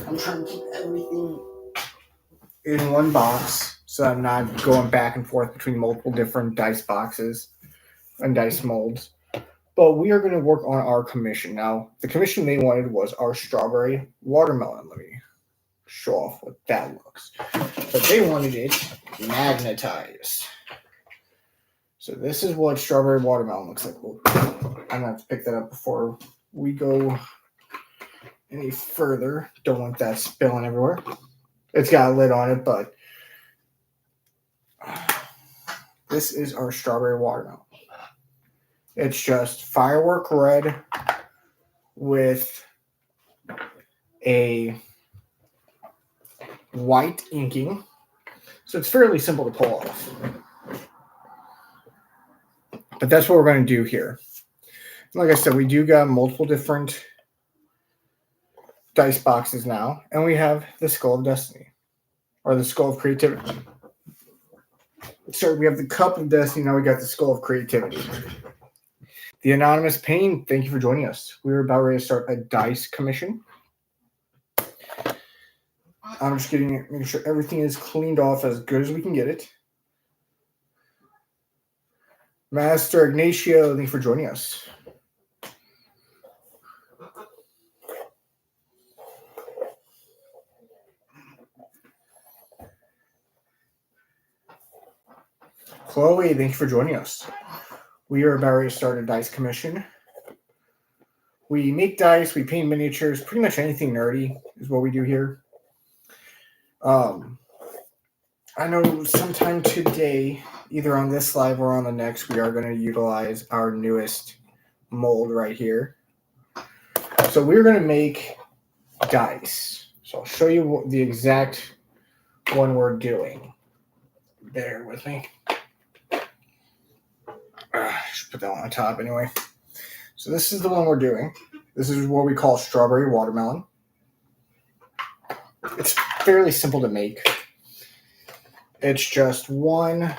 I'm trying to keep everything in one box so I'm not going back and forth between multiple different dice boxes and dice molds. But we are going to work on our commission. Now, the commission they wanted was our strawberry watermelon. Let me show off what that looks. But they wanted it magnetized. So this is what strawberry watermelon looks like. I'm going to have to pick that up before we go any further. Don't want that spilling everywhere. It's got a lid on it, but this is our strawberry watermelon. It's just firework red with a white inking. So it's fairly simple to pull off. But that's what we're going to do here. Like I said, we do got multiple different dice boxes now, and we have the Skull of Destiny, or the Skull of Creativity. So we have the Cup of Destiny, now we got the Skull of Creativity. The Anonymous Pain, thank you for joining us. We're about ready to start a dice commission. I'm just making sure everything is cleaned off as good as we can get it. Master Ignacio, thank you for joining us. Chloe, thank you for joining us. We are about ready to start a dice commission. We make dice, we paint miniatures, pretty much anything nerdy is what we do here. I know sometime today, either on this live or on the next, we are going to utilize our newest mold right here. So we're going to make dice. So I'll show you the exact one we're doing. Bear with me. I should put that on the top anyway. So this is the one we're doing. This is what we call strawberry watermelon. It's fairly simple to make. It's just one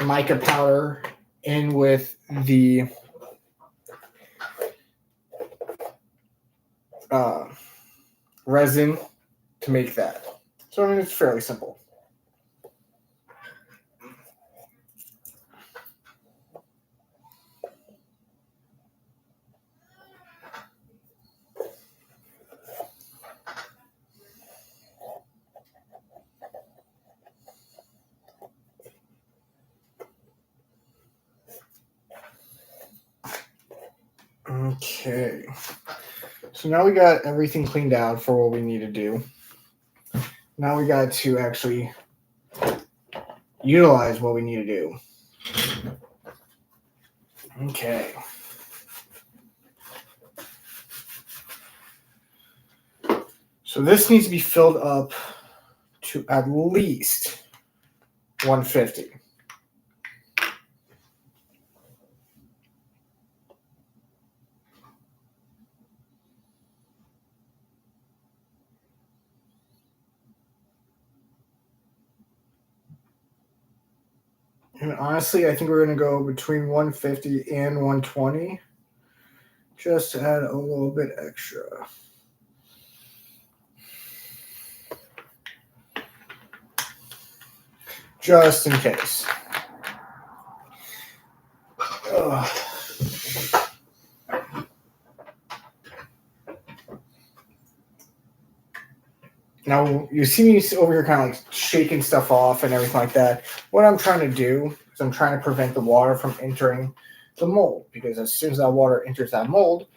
mica powder in with the resin to make that. So I mean, it's fairly simple. Okay, so now we got everything cleaned out for what we need to do. Now we got to actually utilize what we need to do. Okay. So this needs to be filled up to at least 150. And honestly, I think we're going to go between 150 and 120. Just to add a little bit extra. Just in case. Now, you see me over here kind of like shaking stuff off and everything like that. What I'm trying to do is I'm trying to prevent the water from entering the mold, because as soon as that water enters that mold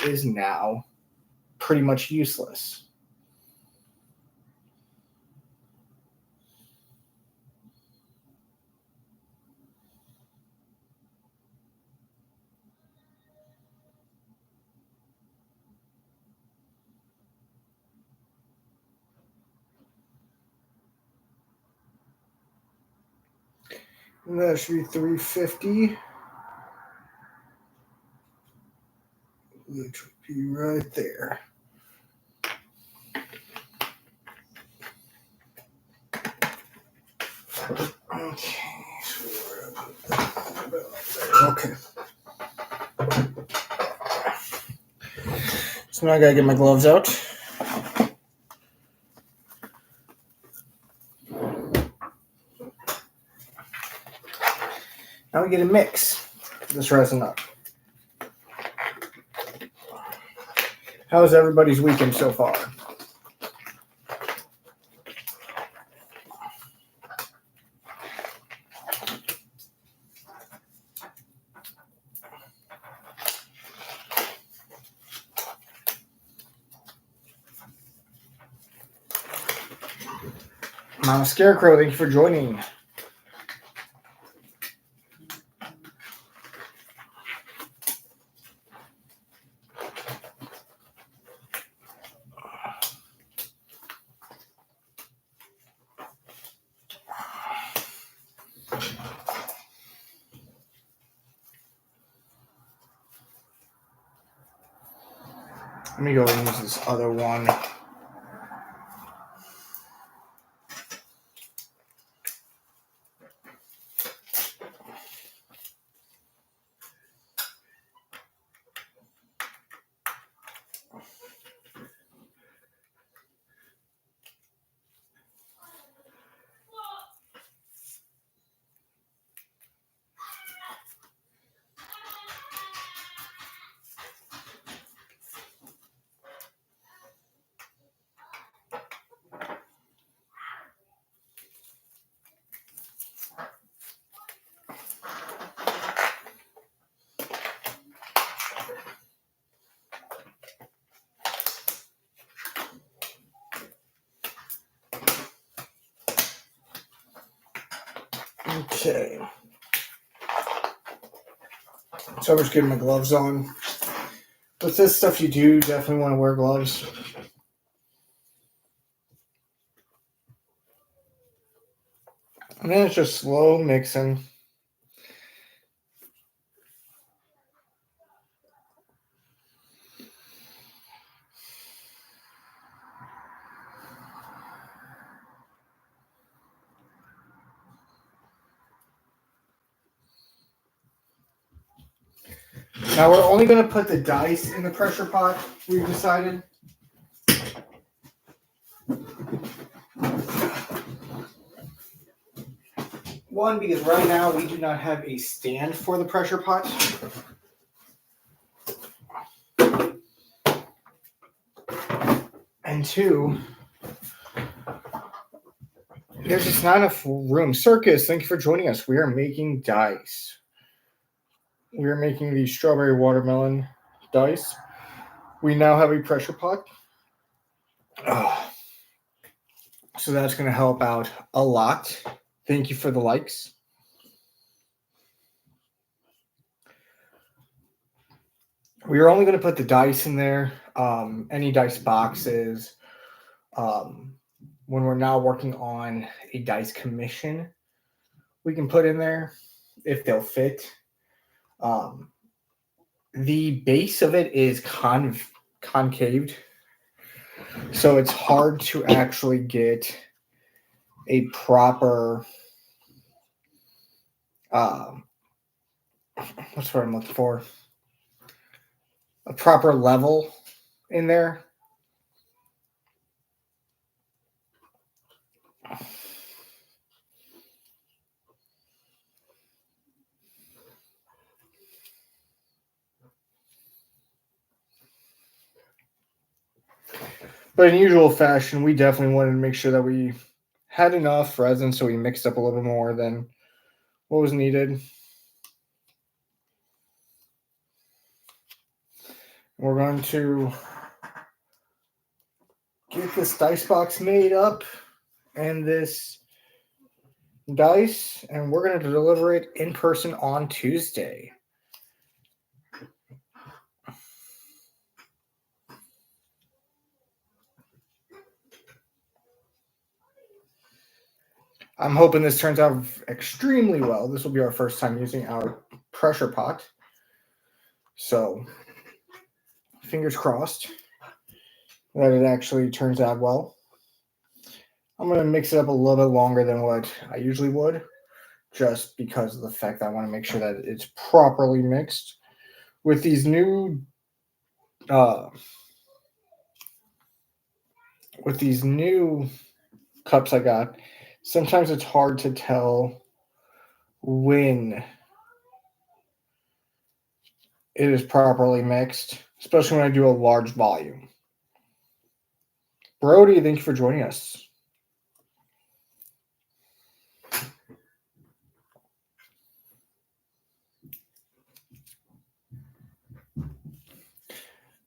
is now pretty much useless. And that should be 350. Which would be right there. Okay, so we're gonna put that about there. Okay. So now I gotta get my gloves out. Now we get to mix this resin up. How's everybody's weekend so far? Mama Scarecrow, thank you for joining. Let me go and use this other one. Okay. So I'm just getting my gloves on. With this stuff, you do definitely want to wear gloves. And then it's just slow mixing. Now we're only going to put the dice in the pressure pot, we've decided. One, because right now we do not have a stand for the pressure pot. And two, there's just not enough room. Circus, thank you for joining us. We are making dice. We are making the strawberry watermelon dice. We now have a pressure pot. So that's going to help out a lot. Thank you for the likes. We are only going to put the dice in there. Any dice boxes. When we're now working on a dice commission, we can put in there if they'll fit. The base of it is concaved, so it's hard to actually get a proper what's what I'm looking for? A proper level in there. But in usual fashion, we definitely wanted to make sure that we had enough resin, so we mixed up a little bit more than what was needed. We're going to get this dice box made up and this dice, and we're going to deliver it in person on Tuesday. I'm hoping this turns out extremely well. This will be our first time using our pressure pot. So, fingers crossed that it actually turns out well. I'm going to mix it up a little bit longer than what I usually would, just because of the fact that I want to make sure that it's properly mixed. With these new with these new cups I got, sometimes it's hard to tell when it is properly mixed, especially when I do a large volume. Brody, thank you for joining us.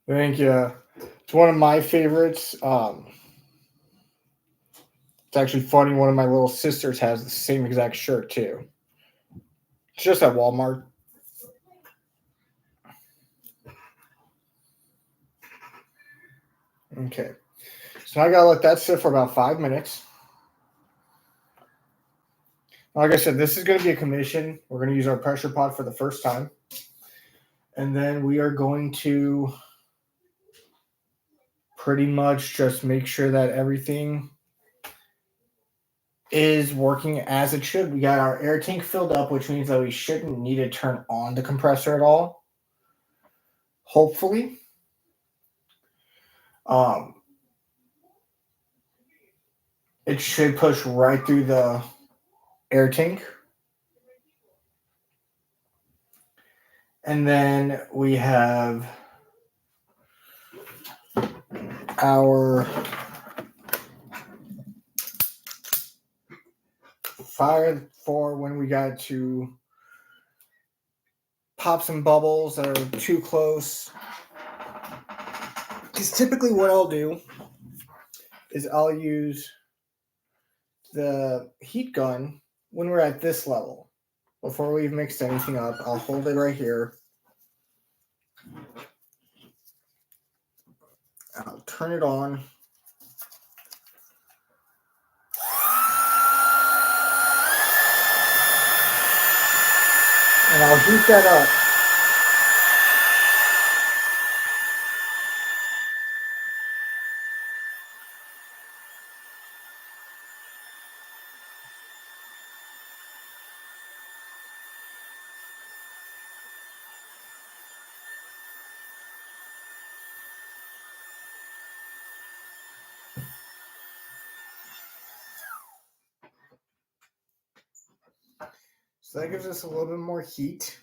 Thank you. It's one of my favorites. It's actually funny. One of my little sisters has the same exact shirt too. It's just at Walmart. Okay. So I gotta let that sit for about 5 minutes. Like I said, this is going to be a commission. We're going to use our pressure pot for the first time. And then we are going to pretty much just make sure that everything is working as it should. We got our air tank filled up, which means that we shouldn't need to turn on the compressor at all. Hopefully. It should push right through the air tank. And then we have our fire for when we got to pop some bubbles that are too close. Because typically what I'll do is I'll use the heat gun when we're at this level. Before we've mixed anything up, I'll hold it right here. I'll turn it on. And I'll heat that up. So that gives us a little bit more heat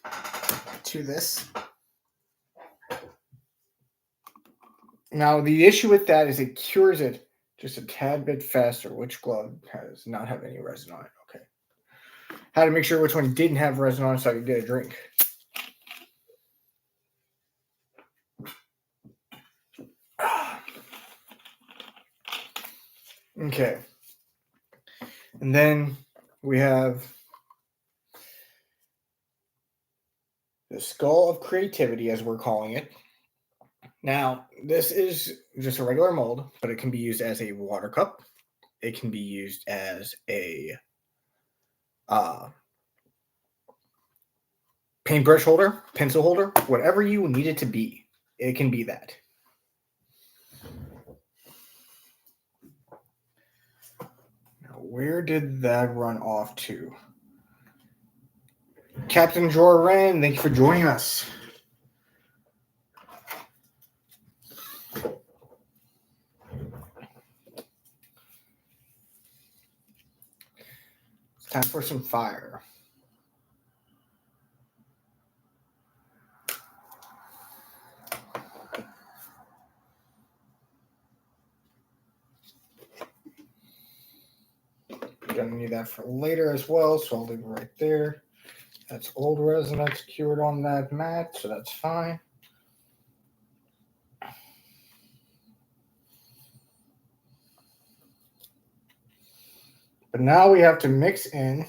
to this. Now, the issue with that is it cures it just a tad bit faster. Which glove does not have any resin on it? Okay. Had to make sure which one didn't have resin on it so I could get a drink. Okay. And then we have the Skull of Creativity, as we're calling it. Now, this is just a regular mold, but it can be used as a water cup. It can be used as a paintbrush holder, pencil holder, whatever you need it to be. It can be that. Now, where did that run off to? Captain Joran, thank you for joining us. It's time for some fire. Gonna need that for later as well, so I'll leave it right there. That's old resin that's cured on that mat, so that's fine. But now we have to mix in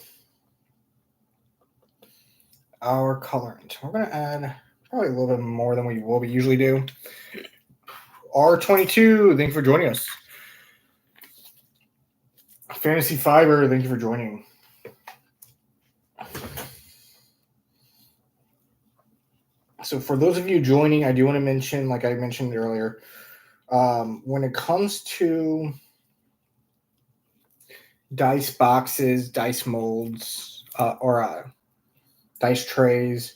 our colorant. We're going to add probably a little bit more than we usually do. R22, thank you for joining us. Fantasy Fiber, thank you for joining. So for those of you joining, I do want to mention, like I mentioned earlier, when it comes to dice boxes, dice molds, or dice trays,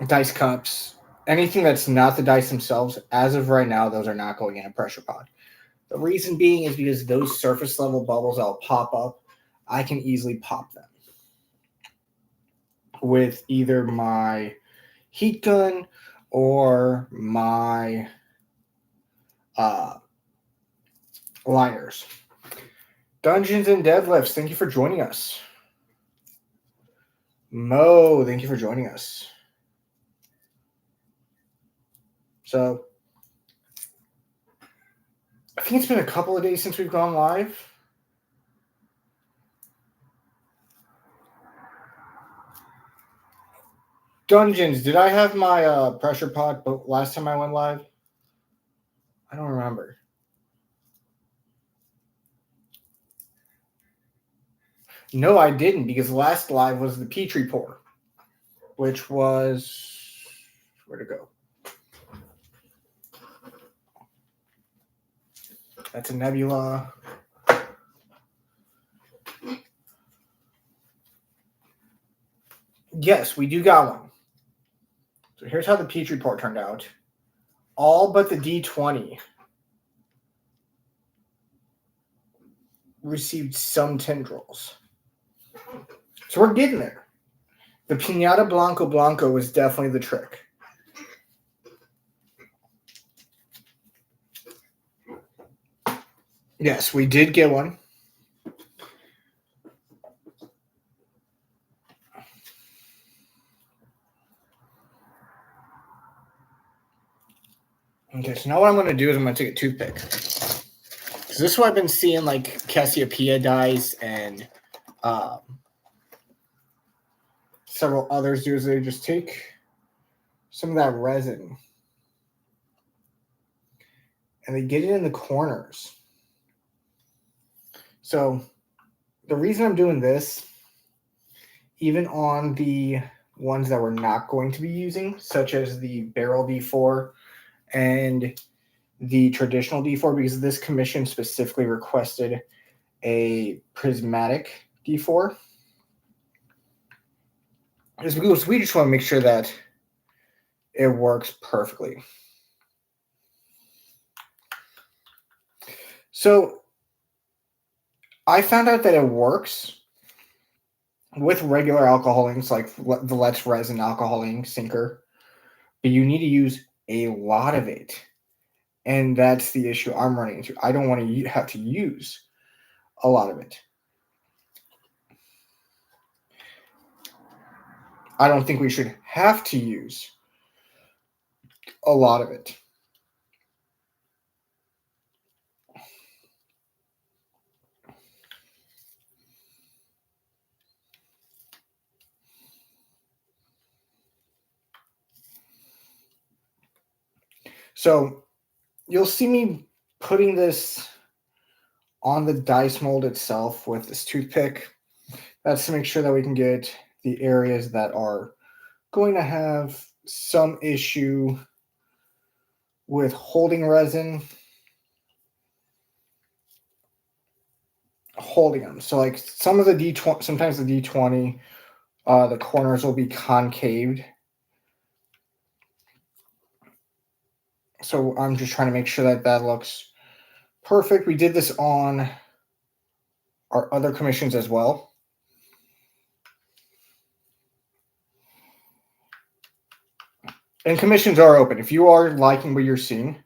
dice cups, anything that's not the dice themselves, as of right now, those are not going in a pressure pot. The reason being is because those surface level bubbles that will pop up, I can easily pop them with either my heat gun or my liners. Dungeons and Deadlifts, thank you for joining us. Mo, thank you for joining us. So, I think it's been a couple of days since we've gone live. Dungeons, did I have my pressure pot last time I went live? I don't remember. No, I didn't, because last live was the Petri pour, which was... Where'd it go? That's a Nebula. Yes, we do got one. So here's how the Petri pour turned out. All but the D20 received some tendrils. So we're getting there. The Pinata Blanco Blanco was definitely the trick. Yes, we did get one. Okay, so now what I'm going to do is I'm going to take a toothpick. So this is what I've been seeing, like Cassiopeia dice and several others do, is they just take some of that resin and they get it in the corners. So the reason I'm doing this, even on the ones that we're not going to be using, such as the barrel D4 and the traditional D4, because this commission specifically requested a prismatic D4, is because we just want to make sure that it works perfectly. So I found out that it works with regular alcohol inks, like the Let's Resin alcohol ink sinker, but you need to use a lot of it. And that's the issue I'm running into. I don't want to have to use a lot of it. I don't think we should have to use a lot of it. So you'll see me putting this on the dice mold itself with this toothpick. That's to make sure that we can get the areas that are going to have some issue with holding resin, holding them. So like some of the D20, sometimes the D20, the corners will be concaved. So I'm just trying to make sure that that looks perfect. We did this on our other commissions as well. And commissions are open. If you are liking what you're seeing.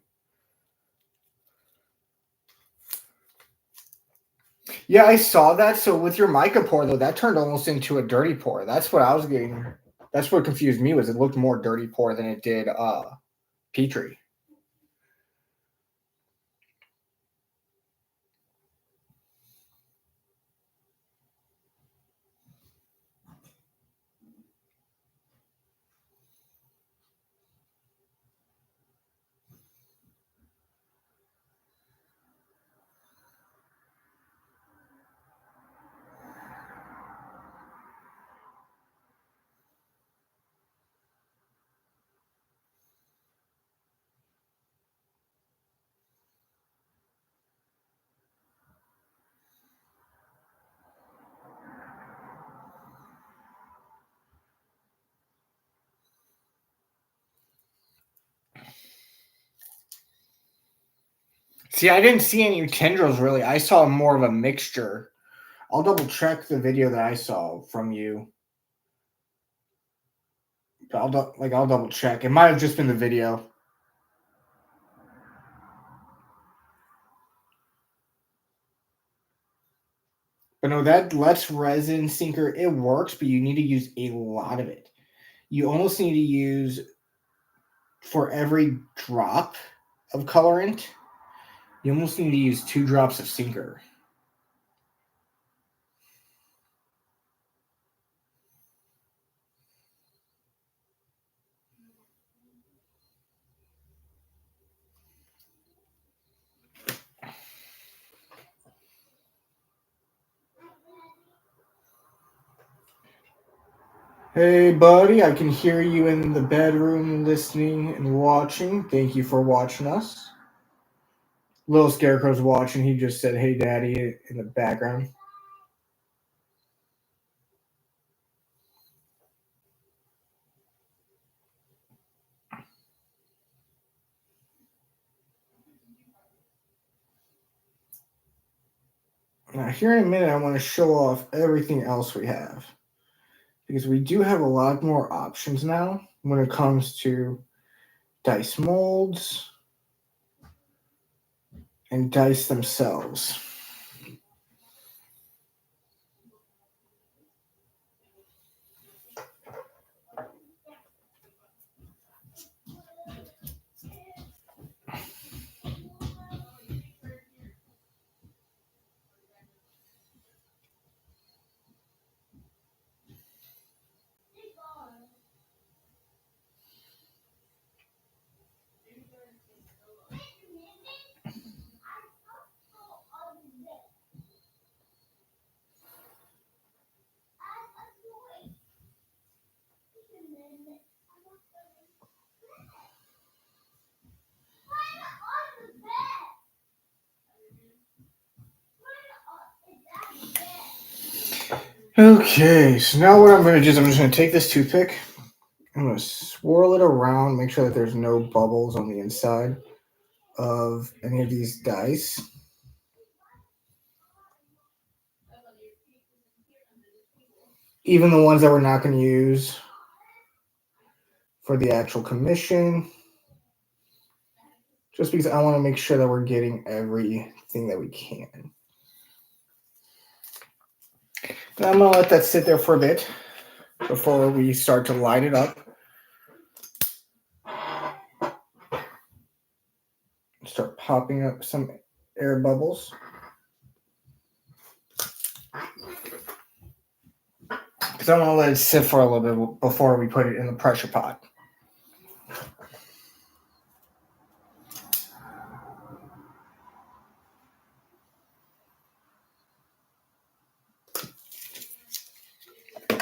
Yeah, I saw that. So with your mica pour, though, that turned almost into a dirty pour. That's what I was getting. That's what confused me, was it looked more dirty pour than it did Petri. See, I didn't see any tendrils really. I saw more of a mixture. I'll double check the video that I saw from you. I'll double check. It might have just been the video. But no, that Let's Resin Sinker, it works, but you need to use a lot of it. You almost need to use, for every drop of colorant, you almost need to use 2 drops of Sinker. Hey, buddy, I can hear you in the bedroom listening and watching. Thank you for watching us. Little Scarecrow's watching. He just said, "Hey, Daddy," in the background. Now, here in a minute, I want to show off everything else we have, because we do have a lot more options now when it comes to dice molds and dice themselves. Okay, so now what I'm going to do is I'm just going to take this toothpick. I'm going to swirl it around, make sure that there's no bubbles on the inside of any of these dice. Even the ones that we're not going to use for the actual commission. Just because I want to make sure that we're getting everything that we can. And I'm going to let that sit there for a bit before we start to light it up. Start popping up some air bubbles. Because I want to let it sit for a little bit before we put it in the pressure pot.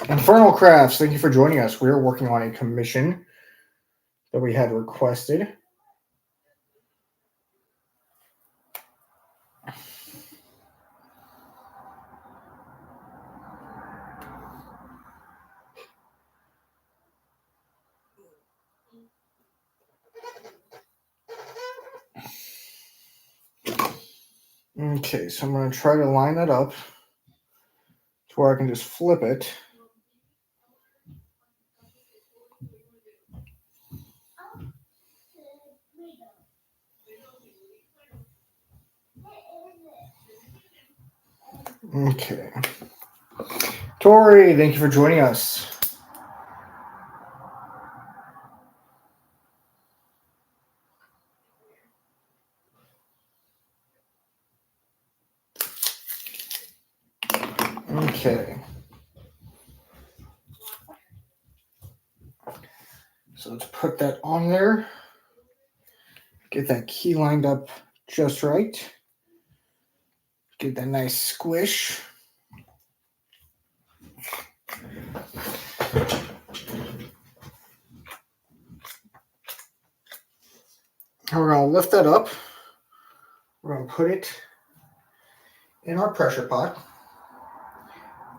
Infernal Crafts, thank you for joining us. We are working on a commission that we had requested. Okay, so I'm going to try to line that up to where I can just flip it. Okay. Tori, thank you for joining us. Okay. So let's put that on there. Get that key lined up just right. Get that nice squish. We're going to lift that up. We're going to put it in our pressure pot.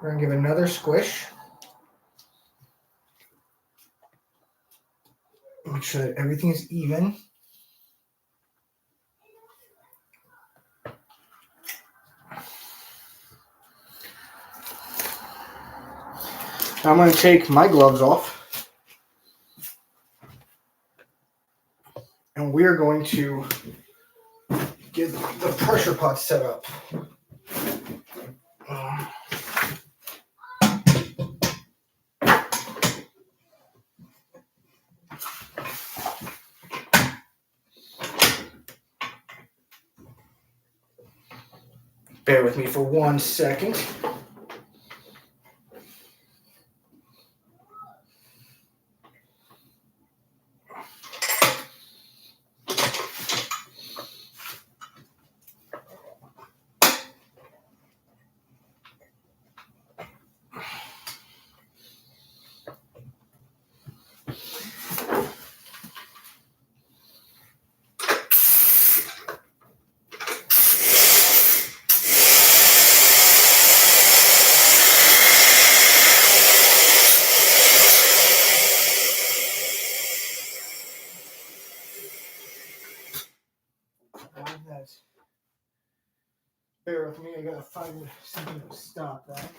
We're going to give it another squish. Make sure that everything is even. I'm going to take my gloves off. And we're going to get the pressure pot set up. Bear with me for 1 second. Bear with me, I gotta find something to stop that.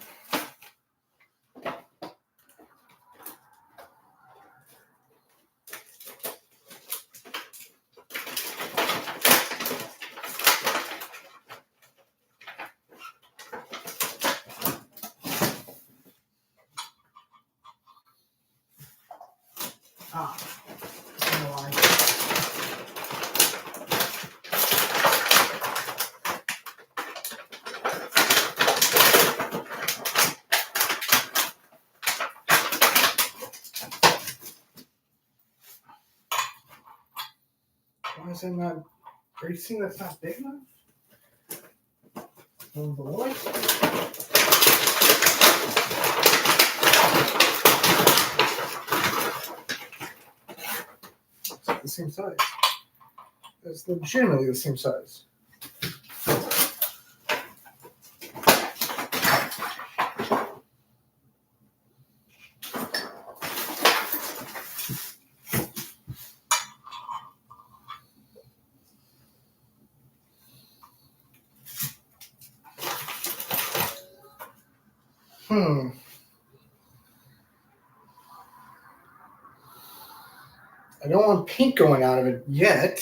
Why is that not? Are you seeing that's not big enough? Oh boy. It's the same size. It's legitimately the same size. I don't want paint going out of it yet.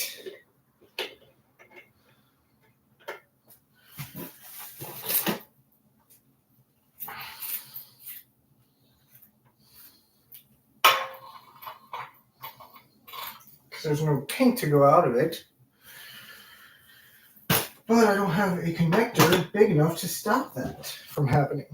There's no paint to go out of it. But I don't have a connector big enough to stop that from happening.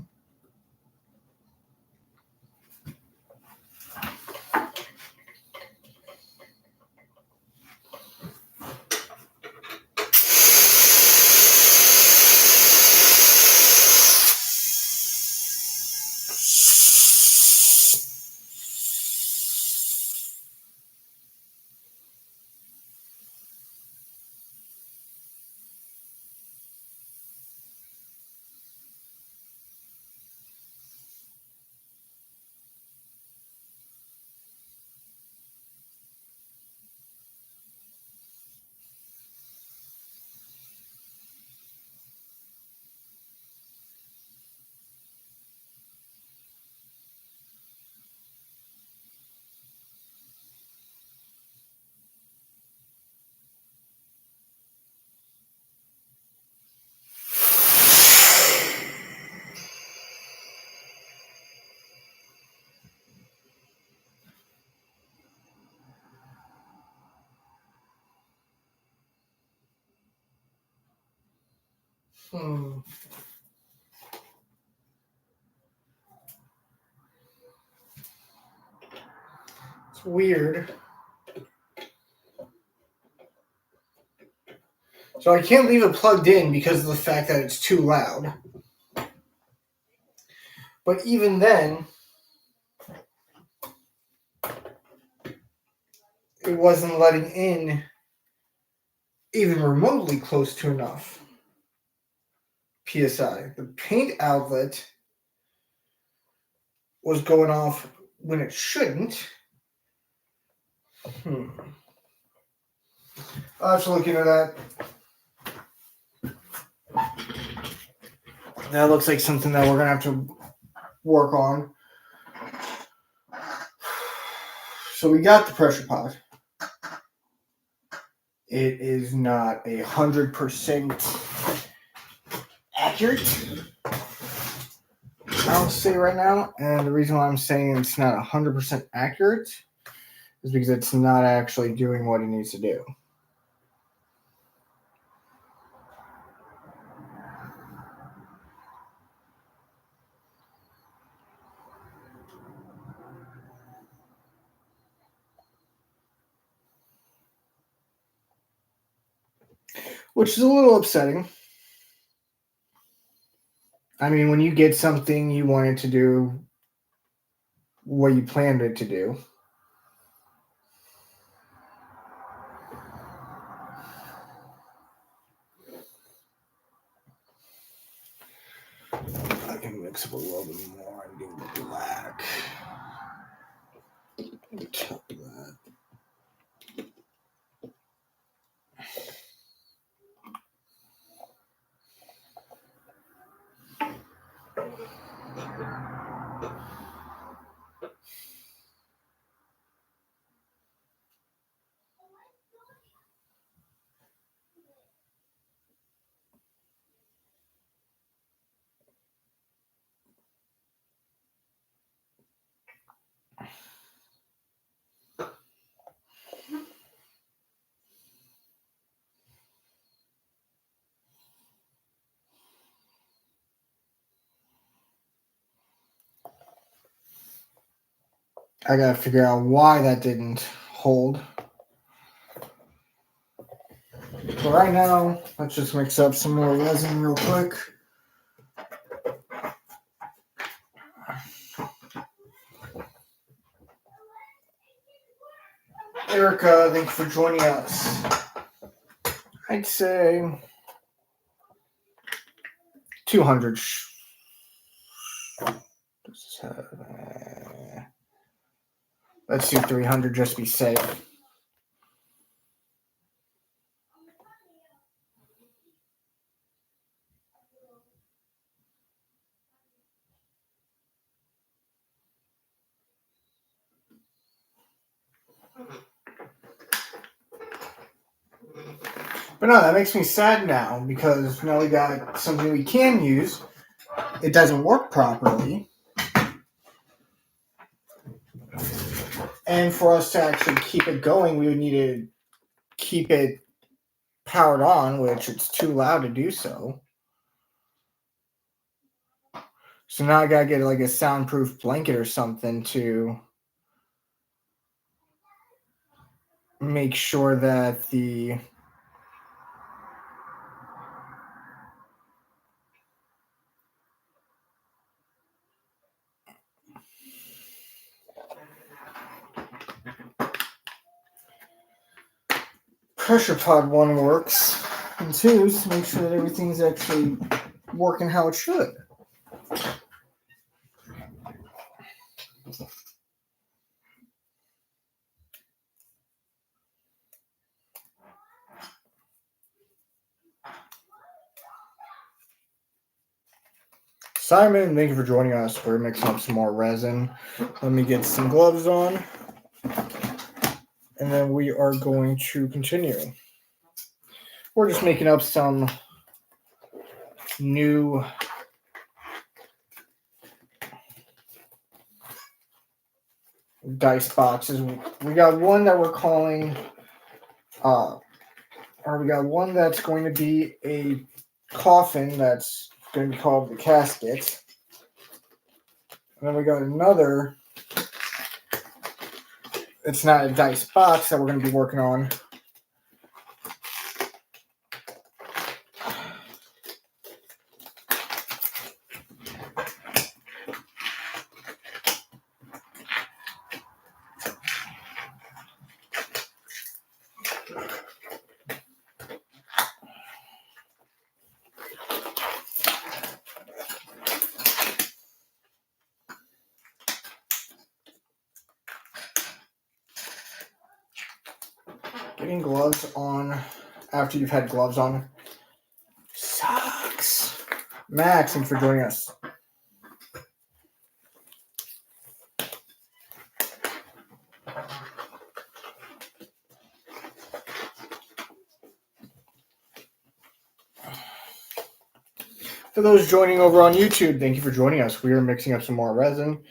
It's weird. So I can't leave it plugged in because of the fact that it's too loud. But even then, it wasn't letting in even remotely close to enough PSI. The paint outlet was going off when it shouldn't. I'll have to look into that. That looks like something that we're going to have to work on. So we got the pressure pot. It is not 100% accurate, I'll say right now. And the reason why I'm saying it's not 100% accurate is because it's not actually doing what it needs to do. Which is a little upsetting. I mean, when you get something you want it to do what you planned it to do. I can mix up a little bit more and do the black. Top of that. I gotta figure out why that didn't hold. But right now, let's just mix up some more resin real quick. Erica, thank you for joining us. I'd say 200. Let's do 300 just to be safe. But no, that makes me sad now because now we got something we can use. It doesn't work properly. And for us to actually keep it going, we would need to keep it powered on, which it's too loud to do so. So now I gotta get like a soundproof blanket or something to make sure that the pressure pod one works, and two is to make sure that everything's actually working how it should. Simon, thank you for joining us. We're mixing up some more resin. Let me get some gloves on, and then we are going to continue. We're just making up some new dice boxes. We got one that we're calling, or we got one that's going to be a coffin that's going to be called the casket. And then we got another, it's not a dice box that we're going to be working on. Getting gloves on after you've had gloves on sucks. Max, thanks for joining us. For those joining over on YouTube, thank you for joining us. We are mixing up some more resin.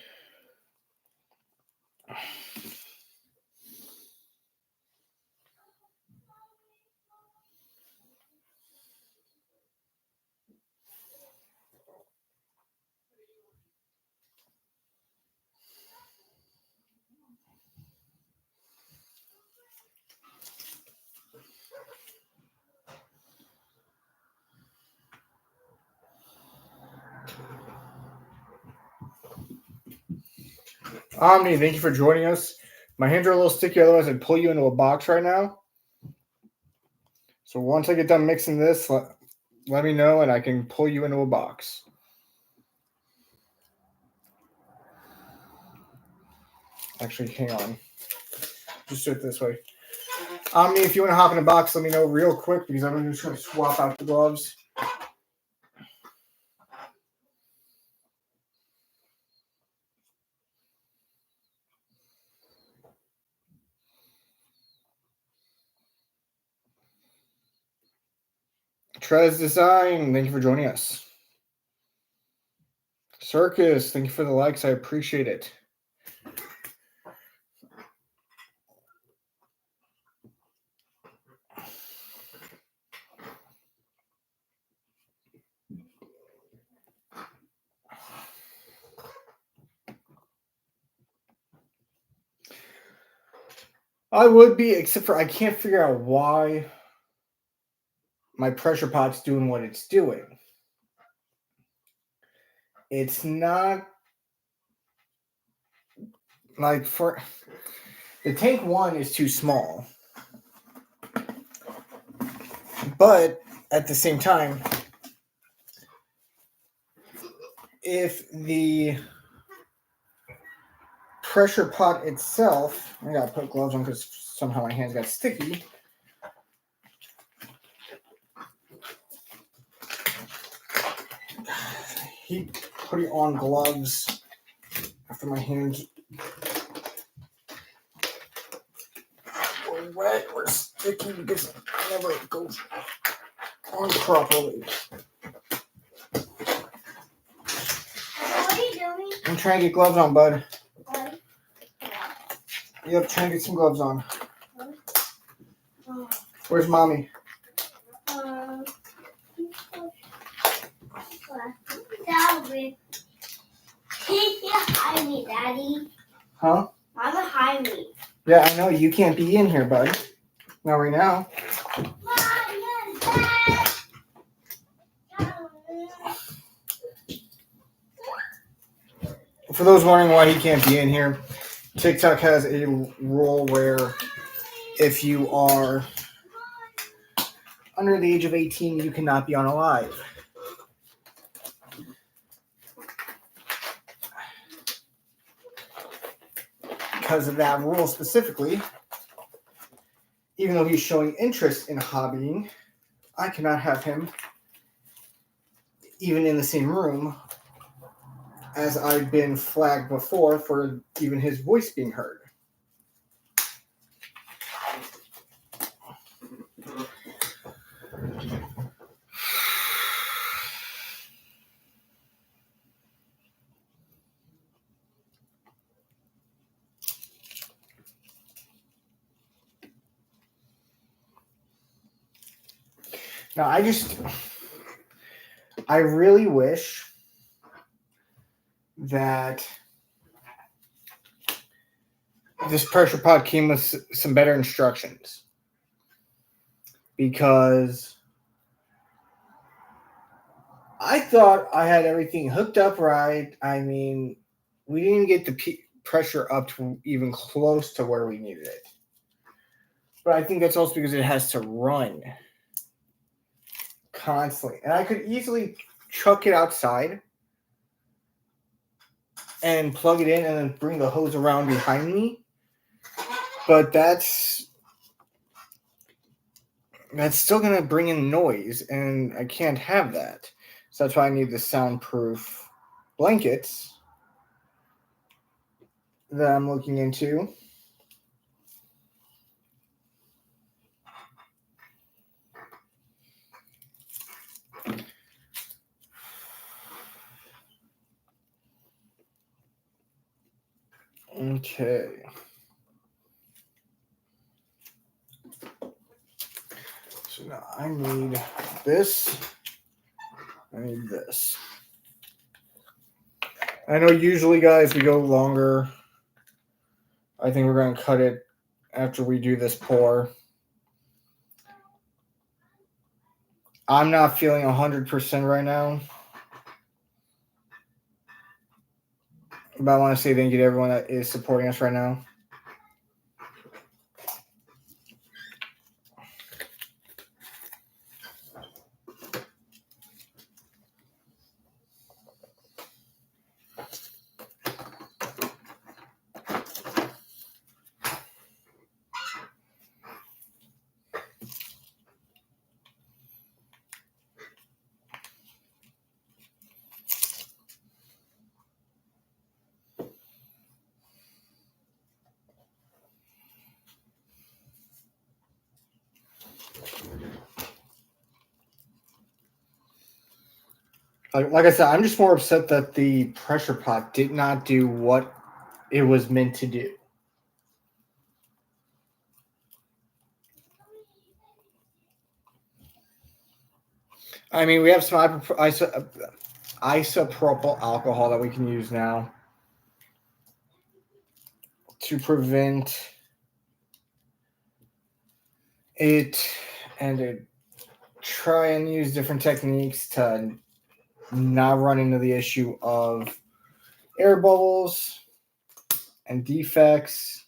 Omni, thank you for joining us. My hands are a little sticky, otherwise I'd pull you into a box right now. So once I get done mixing this, let me know and I can pull you into a box. Actually, hang on. Just do it this way. Omni, if you want to hop in a box, let me know real quick because I'm just going to swap out the gloves. Trez Design, thank you for joining us. Circus, thank you for the likes. I appreciate it. I would be, except for I can't figure out why my pressure pot's doing what it's doing. It's not like for the tank 1 is too small. But at the same time, if the pressure pot itself, I gotta put gloves on because somehow my hands got sticky. Keep putting on gloves after my hands were wet or sticky because it never goes on properly. What are you doing? I'm trying to get gloves on, bud. What? Yep, trying to get some gloves on. Oh. Where's mommy? Daddy. Hide me, Daddy. Huh? Mama, hide me. Yeah, I know. You can't be in here, bud. Not right now. For those wondering why he can't be in here, TikTok has a rule where if you are under the age of 18, you cannot be on a live. Because of that rule specifically, even though he's showing interest in hobbying, I cannot have him even in the same room, as I've been flagged before for even his voice being heard. Now, I really wish that this pressure pot came with some better instructions, because I thought I had everything hooked up right. I mean, we didn't get the pressure up to even close to where we needed it. But I think that's also because it has to run constantly. And I could easily chuck it outside and plug it in and then bring the hose around behind me. But that's still going to bring in noise, and I can't have that. So that's why I need the soundproof blankets that I'm looking into. Okay. So now I need this. I need this. I know usually, guys, we go longer. I think we're going to cut it after we do this pour. I'm not feeling 100% right now. But I want to say thank you to everyone that is supporting us right now. Like I said, I'm just more upset that the pressure pot did not do what it was meant to do. I mean, we have some isopropyl alcohol that we can use now to prevent it, and to try and use different techniques to not run into the issue of air bubbles and defects.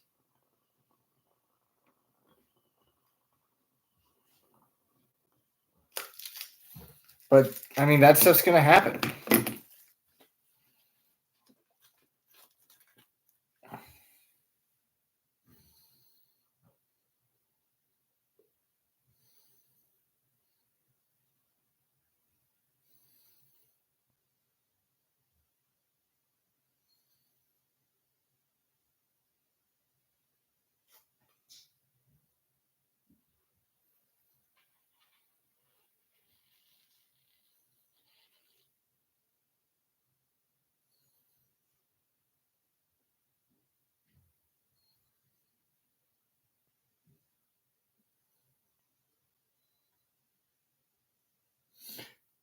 But I mean, that's just going to happen.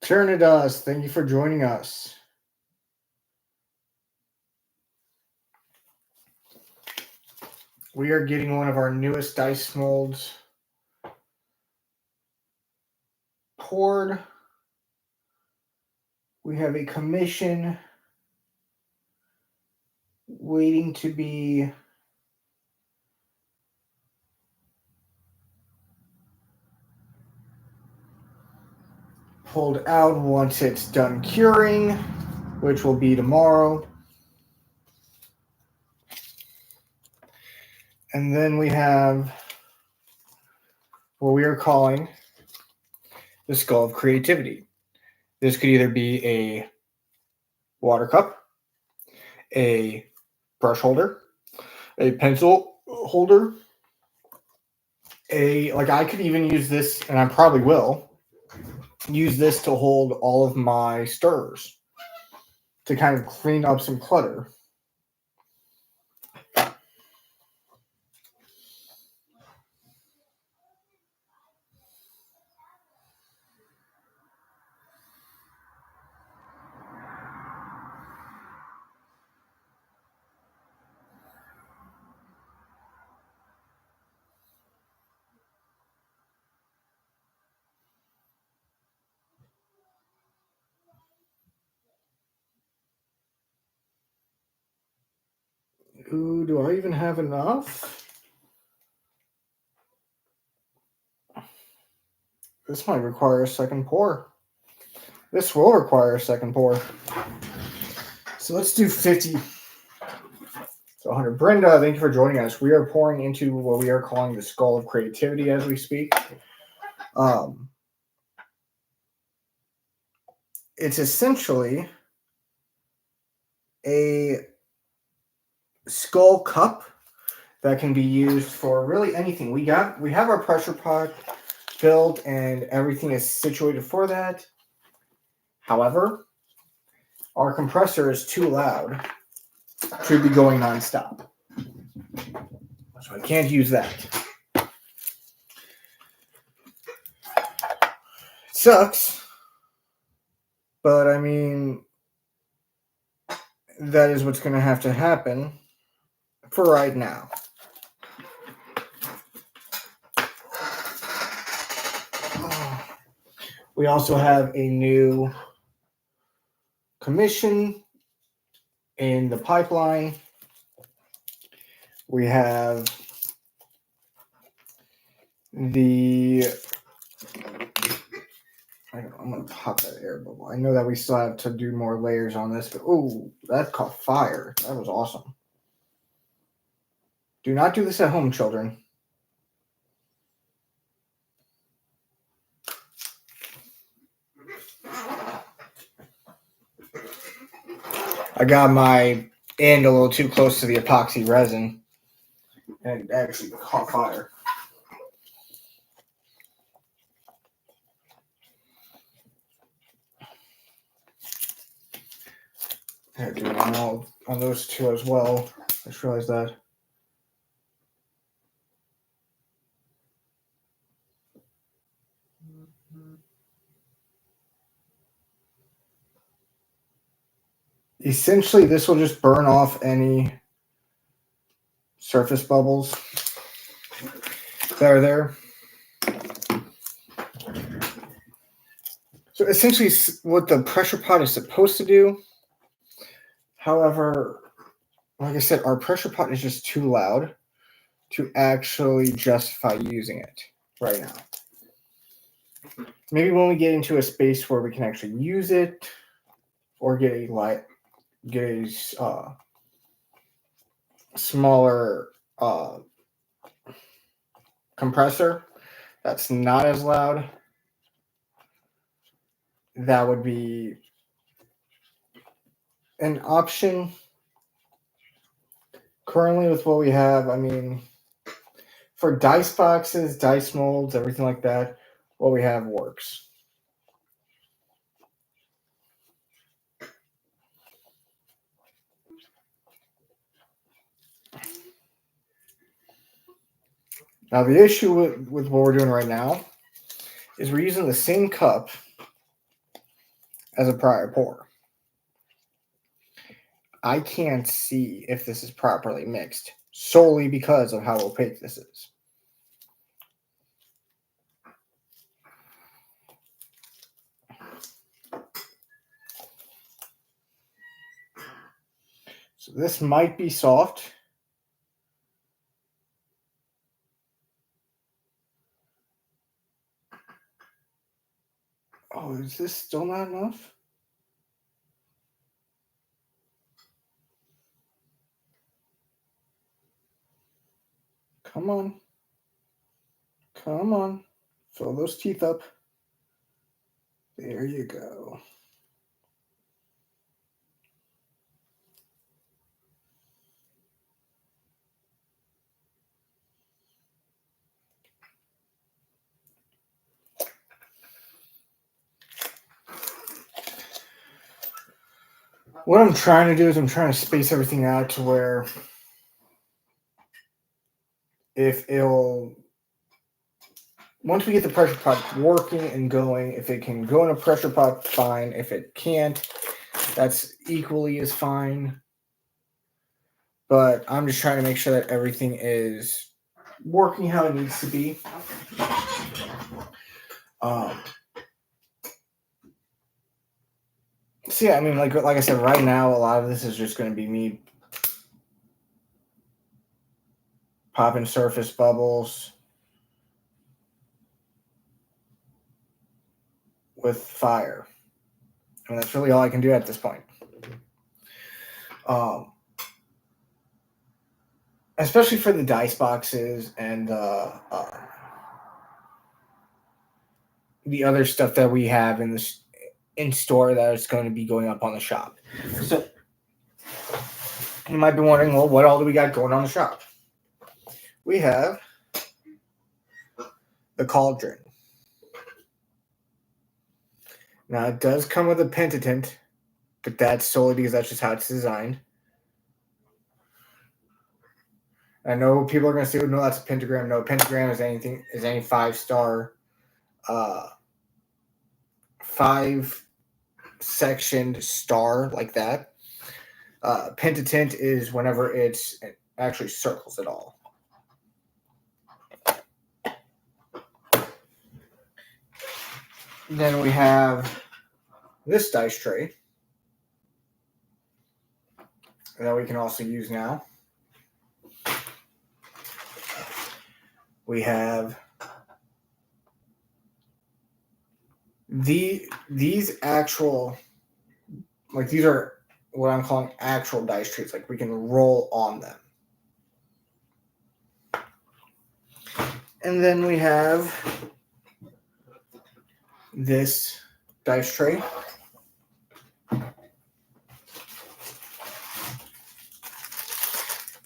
Turn it us. Thank you for joining us. We are getting one of our newest dice molds poured. We have a commission waiting to be pulled out once it's done curing, which will be tomorrow. And then we have what we are calling the Skull of Creativity. This could either be a water cup, a brush holder, a pencil holder, I could even use this, and I probably will use this to hold all of my stirrers to kind of clean up some clutter. Ooh, do I even have enough? This might require a second pour. This will require a second pour. So let's do 50. So 100. Brenda, thank you for joining us. We are pouring into what we are calling the Skull of Creativity as we speak. It's essentially a skull cup that can be used for really anything. We have our pressure pot filled and everything is situated for that. However, our compressor is too loud to be going nonstop. So I can't use that. It sucks. But I mean, that is what's going to have to happen for right now. We also have a new commission in the pipeline. We have the. I'm going to pop that air bubble. I know that we still have to do more layers on this, but oh, that caught fire. That was awesome. Do not do this at home, children. I got my end a little too close to the epoxy resin, and it actually caught fire. I had to do it on those two as well. I just realized that. Essentially, this will just burn off any surface bubbles that are there. So essentially, what the pressure pot is supposed to do. However, like I said, our pressure pot is just too loud to actually justify using it right now. Maybe when we get into a space where we can actually use it, or get a smaller compressor that's not as loud, that would be an option. Currently, with what we have, I mean, for dice boxes, dice molds, everything like that, what we have works. Now, the issue with what we're doing right now is we're using the same cup as a prior pour. I can't see if this is properly mixed solely because of how opaque this is. So this might be soft. Oh, is this still not enough? Come on. Come on. Fill those teeth up. There you go. What I'm trying to do is I'm trying to space everything out to where if it'll, once we get the pressure pot working and going, if it can go in a pressure pot, fine. If it can't, that's equally as fine. But I'm just trying to make sure that everything is working how it needs to be. So yeah, I mean, like I said, right now, a lot of this is just going to be me popping surface bubbles with fire. I mean, that's really all I can do at this point. Especially for the dice boxes and the other stuff that we have in store that is going to be going up on the shop. So you might be wondering, well, what all do we got going on the shop? We have the cauldron. Now, it does come with a pentatent, but that's solely because that's just how it's designed. I know people are going to say, no, that's a pentagram. No, pentagram is any 5-star, 5-sectioned star like that. Pentatint is whenever it actually circles it all. Then we have this dice tray that we can also use now. We have these actual, like, these are what I'm calling actual dice trays. Like, we can roll on them. And then we have this dice tray.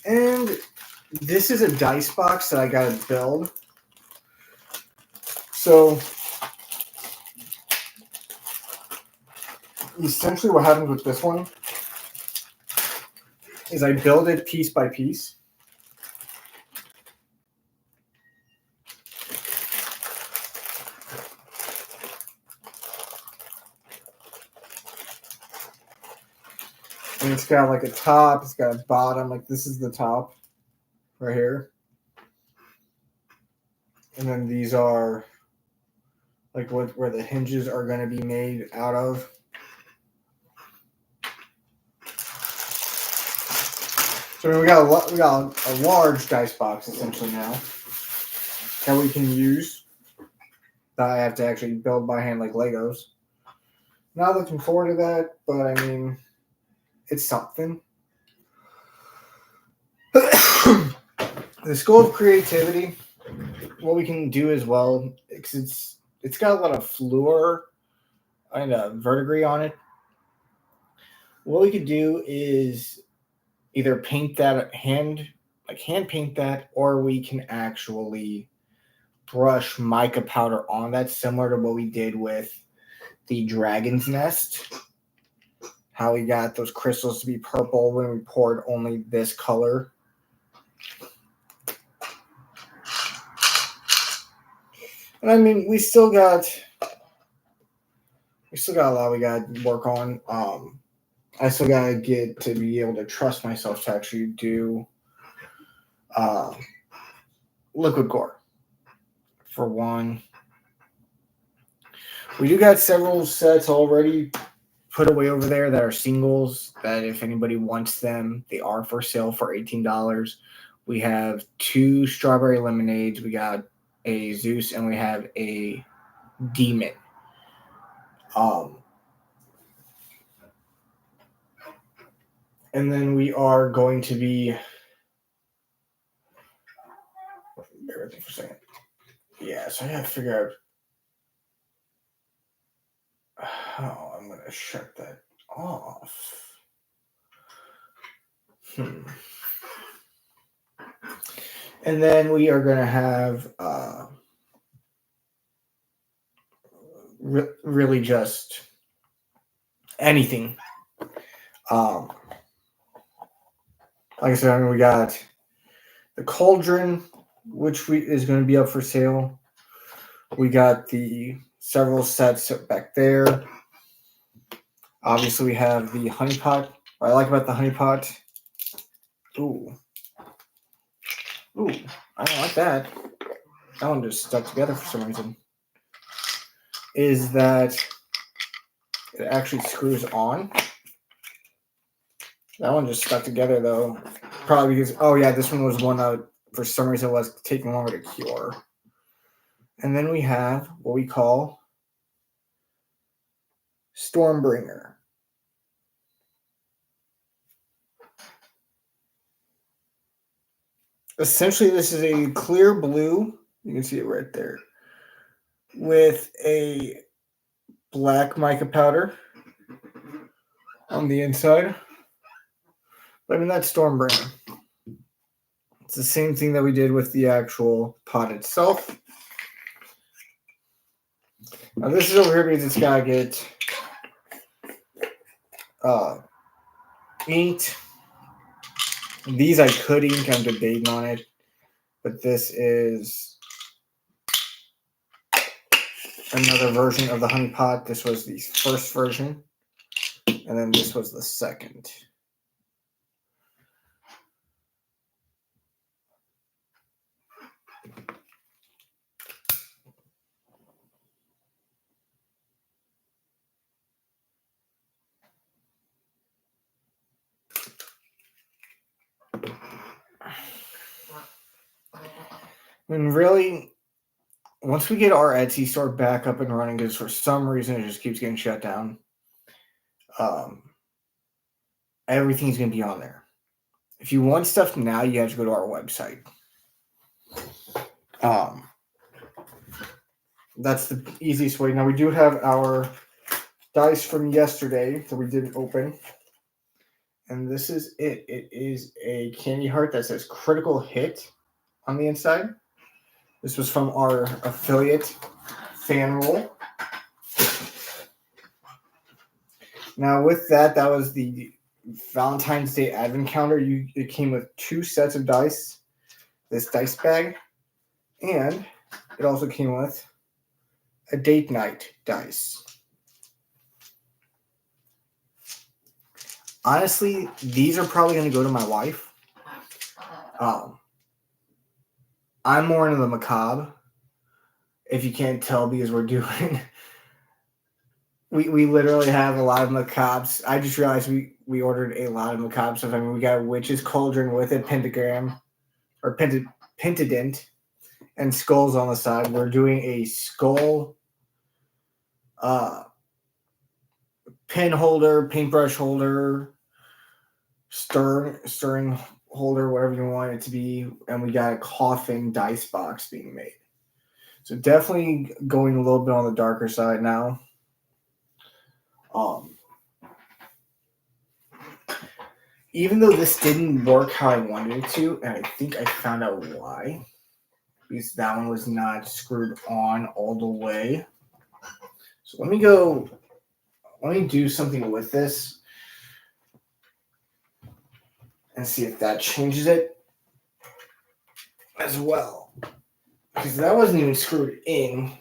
And this is a dice box that I got to build. So essentially what happens with this one is I build it piece by piece. And it's got like a top, it's got a bottom, like this is the top right here. And then these are like where the hinges are going to be made out of. So we got a large dice box essentially now that we can use, that I have to actually build by hand like Legos. Not looking forward to that, but I mean, it's something. The School of Creativity, what we can do as well, because it's got a lot of fluor and verdigris on it. What we could do is either paint that hand paint that, or we can actually brush mica powder on that, similar to what we did with the Dragon's Nest. How we got those crystals to be purple when we poured only this color. And I mean, we still got a lot we got to work on. I still got to get to be able to trust myself to actually do liquid gore. For one, we do got several sets already put away over there that are singles, that if anybody wants them, they are for sale for $18. We have 2 strawberry lemonades, we got a Zeus, and we have a demon. And then we are going to be, bear with me for a second. Yeah, so I gotta figure out how I'm gonna shut that off. And then we are gonna have really just anything. Like I said, I mean, we got the cauldron, which is going to be up for sale. We got the several sets back there. Obviously, we have the honey pot. What I like about the honey pot, ooh, I don't like that. That one just stuck together for some reason. Is that it actually screws on. That one just stuck together though. Probably because, oh yeah, this one was one that for some reason was taking longer to cure. And then we have what we call Stormbringer. Essentially, this is a clear blue. You can see it right there. With a black mica powder on the inside. But I mean, that's Stormbringer. It's the same thing that we did with the actual pot itself. Now this is over here because it's got to get inked. These I could ink. I'm debating on it, but this is another version of the honey pot. This was the first version, and then this was the second. And really, once we get our Etsy store back up and running, because for some reason it just keeps getting shut down, everything's going to be on there. If you want stuff now, you have to go to our website. That's the easiest way. Now, we do have our dice from yesterday that we didn't open. And this is it. It is a candy heart that says critical hit on the inside. This was from our affiliate fan roll. Now, with that, that was the Valentine's Day advent calendar. It came with 2 sets of dice, this dice bag, and it also came with a date night dice. Honestly, these are probably going to go to my wife. I'm more into the macabre, if you can't tell, because we're doing... We literally have a lot of macabres. I just realized we ordered a lot of macabre stuff. I mean, we got a witch's cauldron with a pentagram, or pentadent, and skulls on the side. We're doing a skull pin holder, paintbrush holder, stirring holder, whatever you want it to be, and we got a coffin dice box being made. So definitely going a little bit on the darker side now. Even though this didn't work how I wanted it to, and I think I found out why, because that one was not screwed on all the way. So let me do something with this and see if that changes it as well. Because that wasn't even screwed in.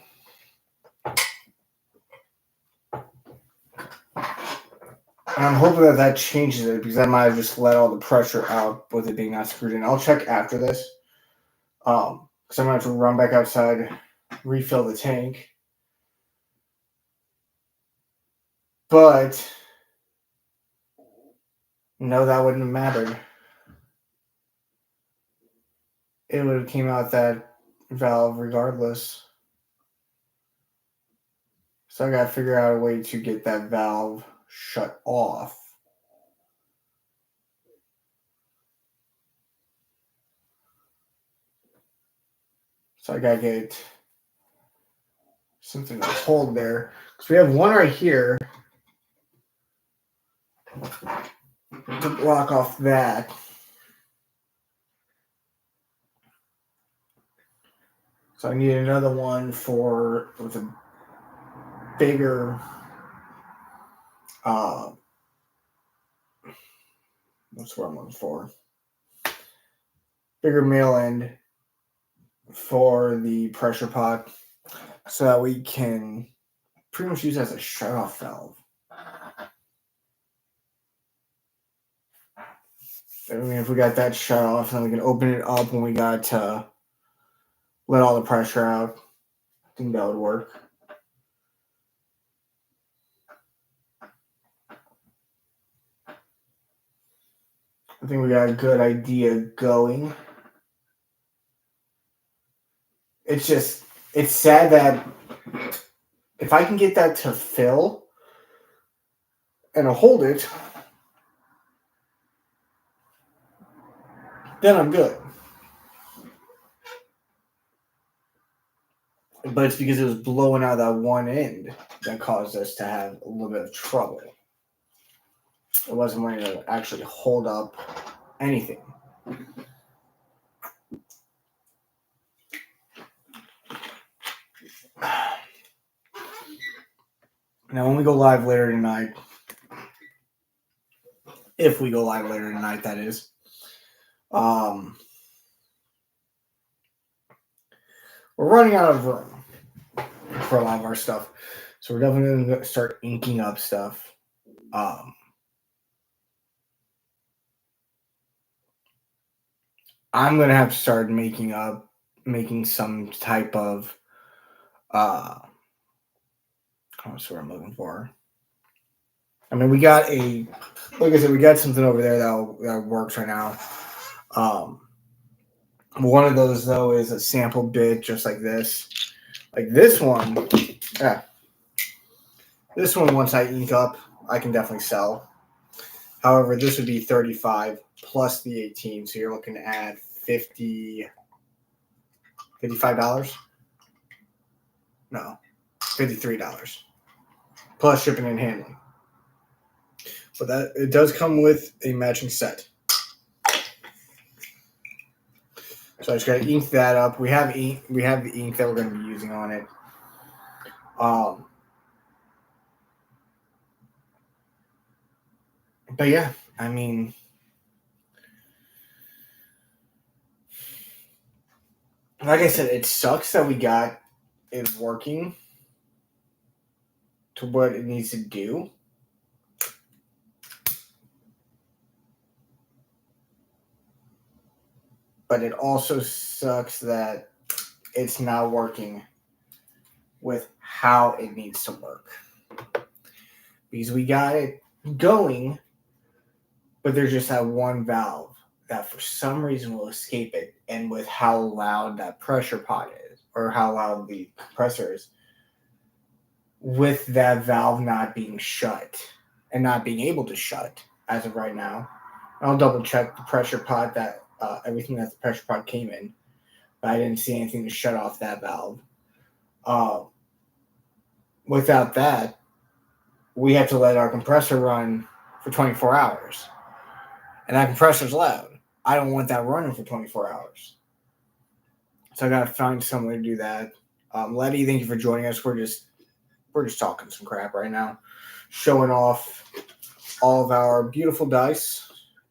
And I'm hoping that changes it, because I might have just let all the pressure out with it being not screwed in. I'll check after this. Because I'm going to have to run back outside, refill the tank. But no, that wouldn't have mattered. It would have came out that valve regardless. So I got to figure out a way to get that valve shut off. So I got to get something to hold there. Because we have one right here to block off that. So I need another one with a bigger that's what I'm looking for. Bigger male end for the pressure pot, so that we can pretty much use it as a shut-off valve. I mean, if we got that shut off, then we can open it up when we got to let all the pressure out. I think that would work. I think we got a good idea going. It's sad that if I can get that to fill and hold it, then I'm good. But it's because it was blowing out that one end that caused us to have a little bit of trouble. It wasn't going to actually hold up anything. Now, when we go live later tonight, if we go live later tonight, that is, We're running out of room for a lot of our stuff, so we're definitely going to start inking up stuff. I'm going to have to start making some type of that's what I'm looking for. I mean, like I said, we got something over there that works right now. One of those though is a sample bit, just like this. Like this one, yeah. This one, once I ink up, I can definitely sell. However, this would be 35 plus the 18, so you're looking at $55. No, $53 plus shipping and handling. But that it does come with a matching set. So I just gotta ink that up. We have ink. We have the ink that we're gonna be using on it. But yeah, I mean, like I said, it sucks that we got it working to what it needs to do. But it also sucks that it's not working with how it needs to work. Because we got it going, but there's just that one valve that for some reason will escape it. And with how loud that pressure pot is, or how loud the compressor is, with that valve not being shut and not being able to shut as of right now. I'll double check the pressure pot that everything that the pressure pot came in, but I didn't see anything to shut off that valve. Without that, we have to let our compressor run for 24 hours. And that compressor's loud. I don't want that running for 24 hours. So I gotta find someone to do that. Letty, thank you for joining us. We're just talking some crap right now. Showing off all of our beautiful dice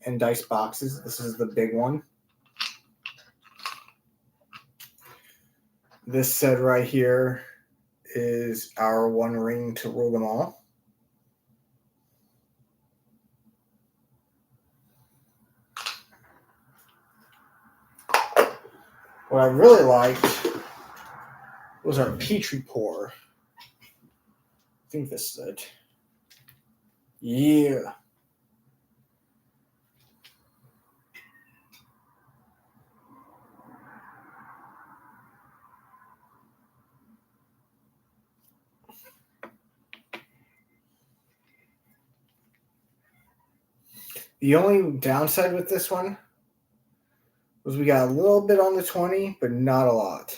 and dice boxes. This is the big one. This set right here is our one ring to rule them all. What I really liked was our Petri pour. I think this is it. Yeah. The only downside with this one was we got a little bit on the 20, but not a lot.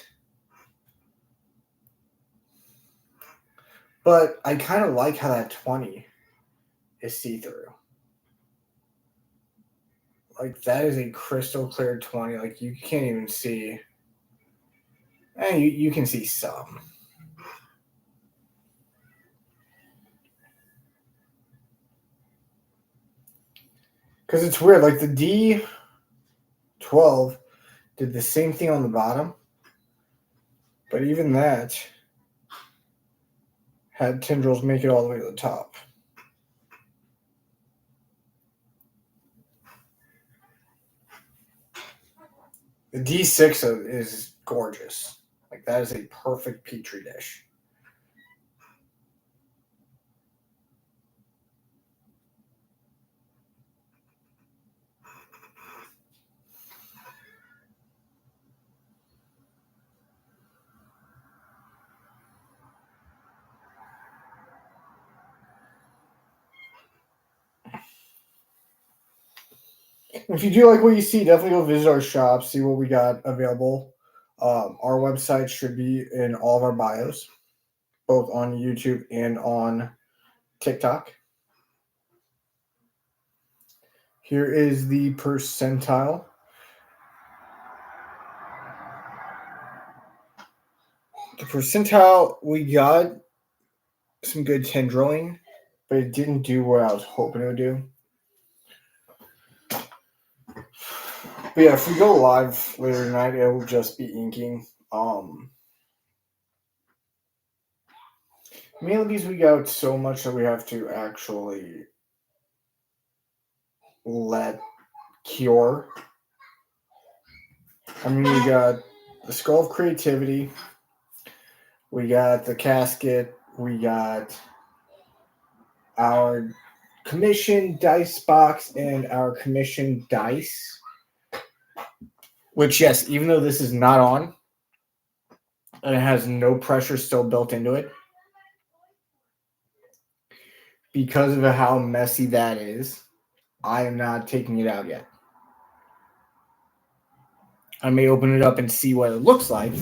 But I kind of like how that 20 is see-through. Like, that is a crystal clear 20. Like, you can't even see. And you can see some. Because it's weird. Like, the D12 did the same thing on the bottom. But even that had tendrils make it all the way to the top. The D6 is gorgeous. Like, that is a perfect Petri dish. If you do like what you see, definitely go visit our shop, see what we got available. Our website should be in all of our bios, both on YouTube and on TikTok. Here is the percentile. The percentile, we got some good tendriling, but it didn't do what I was hoping it would do. But yeah, if we go live later tonight, it will just be inking. Mainly because we got so much that we have to actually let cure. I mean, we got the Skull of Creativity, we got the casket, we got our commission dice box, and our commission dice. Which, yes, even though this is not on, and it has no pressure still built into it, because of how messy that is, I am not taking it out yet. I may open it up and see what it looks like,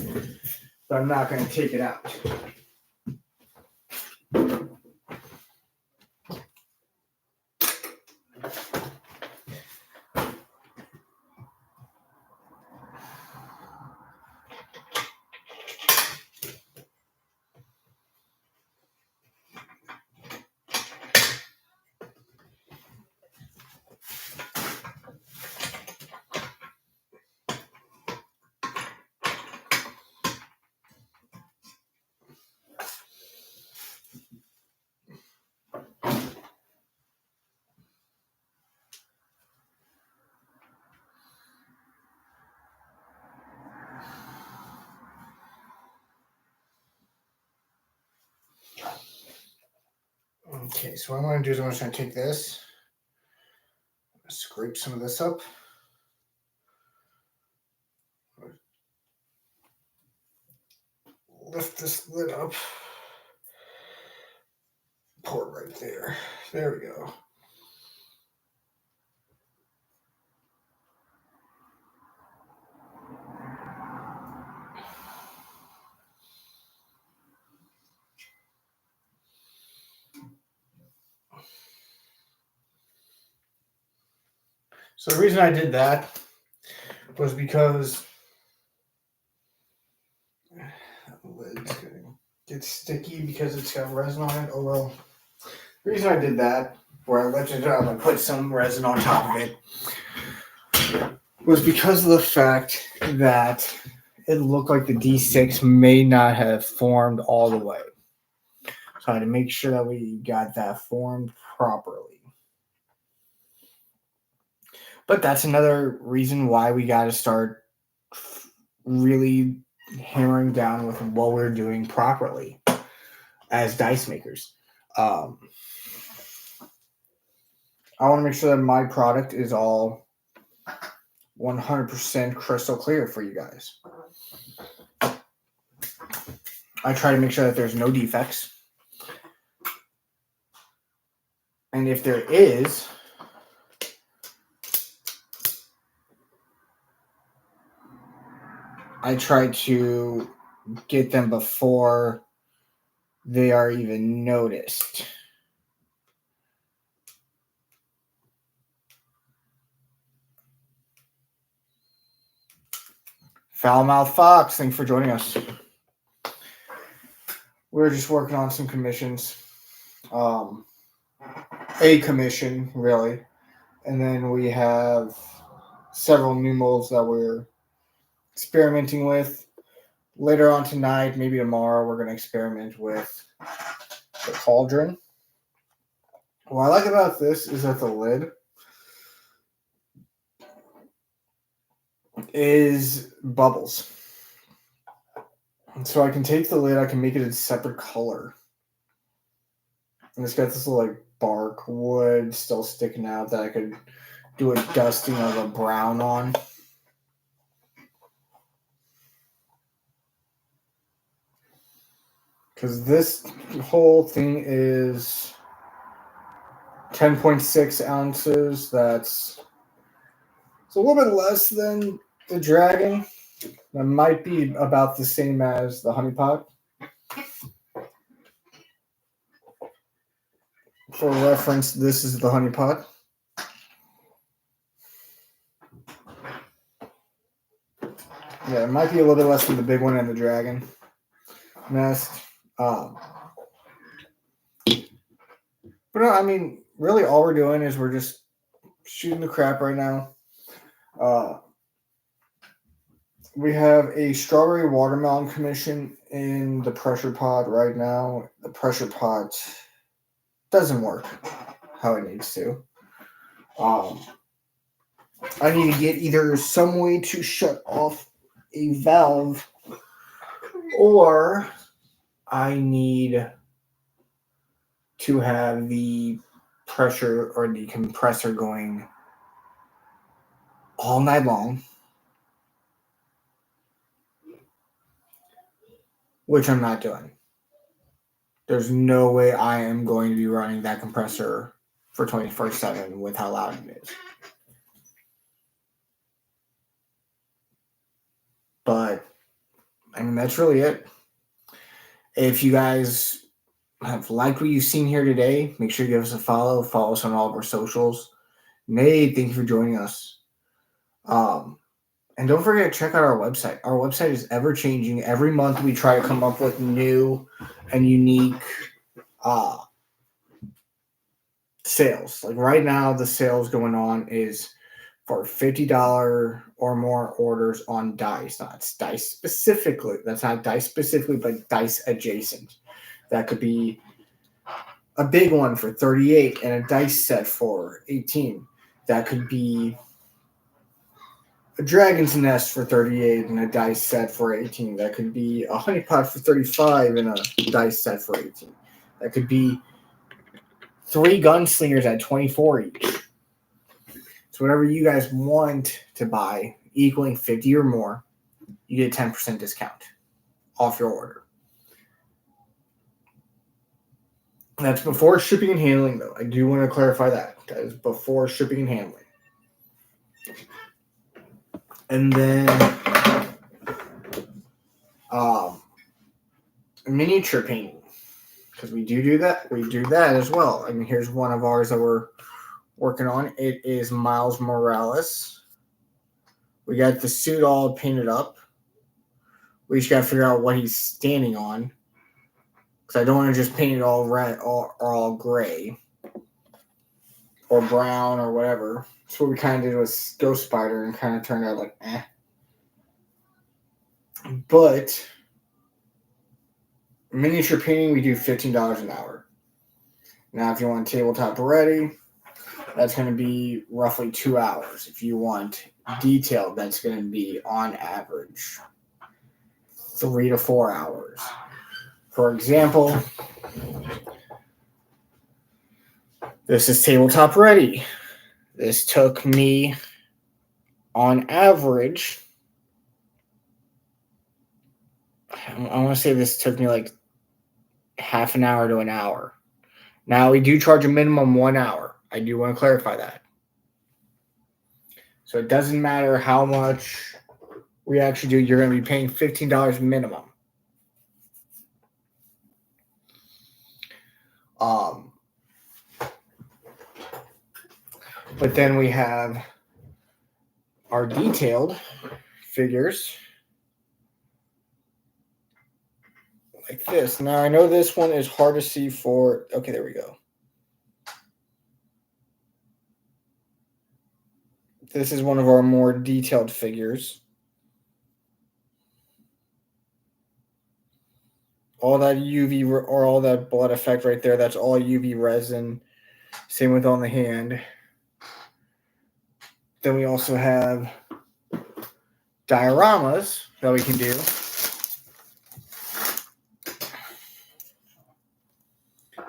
but I'm not going to take it out. Okay, so what I'm going to do is I'm just going to take this, scrape some of this up. Lift this lid up. Pour it right there. There we go. So the reason I did that was because the lid's going to get sticky because it's got resin on it. Oh well. The reason I did that, where I lifted it up and put some resin on top of it, was because of the fact that it looked like the D6 may not have formed all the way. So I had to make sure that we got that formed properly. But that's another reason why we got to start really hammering down with what we're doing properly as dice makers. I want to make sure that my product is all 100% crystal clear for you guys. I try to make sure that there's no defects. And if there is, I try to get them before they are even noticed. Foulmouth Fox, thanks for joining us. We're just working on some commissions. A commission, really. And then we have several new molds that we're experimenting with. Later on tonight, maybe tomorrow, we're going to experiment with the cauldron. What I like about this is that the lid is bubbles. So I can take the lid, I can make it a separate color. And it's got this little like bark wood still sticking out that I could do a dusting of a brown on. Because this whole thing is 10.6 ounces. It's a little bit less than the dragon. That might be about the same as the honey pot. For reference, this is the honey pot. Yeah, it might be a little bit less than the big one and the dragon nest. But no, I mean, really all we're doing is we're just shooting the crap right now. We have a strawberry watermelon commission in the pressure pot right now. The pressure pot doesn't work how it needs to. Um, I need to get either some way to shut off a valve, or I need to have the pressure or the compressor going all night long, which I'm not doing. There's no way I am going to be running that compressor for 24/7 with how loud it is. But I mean, that's really it. If you guys have liked what you've seen here today, make sure you give us a follow. Follow us on all of our socials. Nate, thank you for joining us. And don't forget to check out our website. Our website is ever changing. Every month we try to come up with new and unique sales. Like right now, the sales going on is for $50 or more orders on dice. Not dice specifically. That's not dice specifically, but dice adjacent. That could be a big one for 38 and a dice set for 18. That could be a dragon's nest for 38 and a dice set for 18. That could be a honeypot for 35 and a dice set for 18. That could be 3 gunslingers at 24 each. So whatever you guys want to buy, equaling 50 or more, you get a 10% discount off your order. That's before shipping and handling, though. I do want to clarify that. That is before shipping and handling. And then miniature painting, because we do that. We do that as well. I mean, here's one of ours that we're working on. It is Miles Morales. We got the suit all painted up. We just got to figure out what he's standing on, because I don't want to just paint it all red or all gray or brown or whatever. That's what we kind of did with Ghost Spider and kind of turned out like eh. But miniature painting, we do $15 an hour. Now, if you want tabletop ready, that's going to be roughly 2 hours. If you want detailed, that's going to be on average 3 to 4 hours. For example, this is tabletop ready. This took me on average, I want to say this took me like half an hour to an hour. Now, we do charge a minimum 1 hour. I do want to clarify that. So it doesn't matter how much we actually do. You're going to be paying $15 minimum. But then we have our detailed figures like this. Now, I know this one is hard to see for... Okay, there we go. This is one of our more detailed figures. All that UV or all that blood effect right there, that's all UV resin. Same with on the hand. Then we also have dioramas that we can do.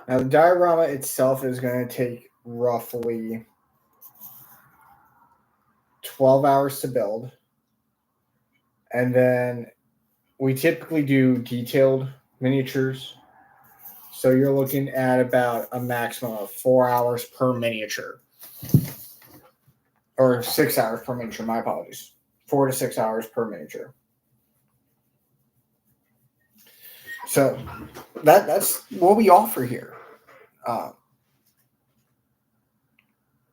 Now, the diorama itself is going to take roughly 12 hours to build. And then we typically do detailed miniatures. So you're looking at about a maximum of 4 hours per miniature. Or 6 hours per miniature, my apologies. 4 to 6 hours per miniature. So that's what we offer here.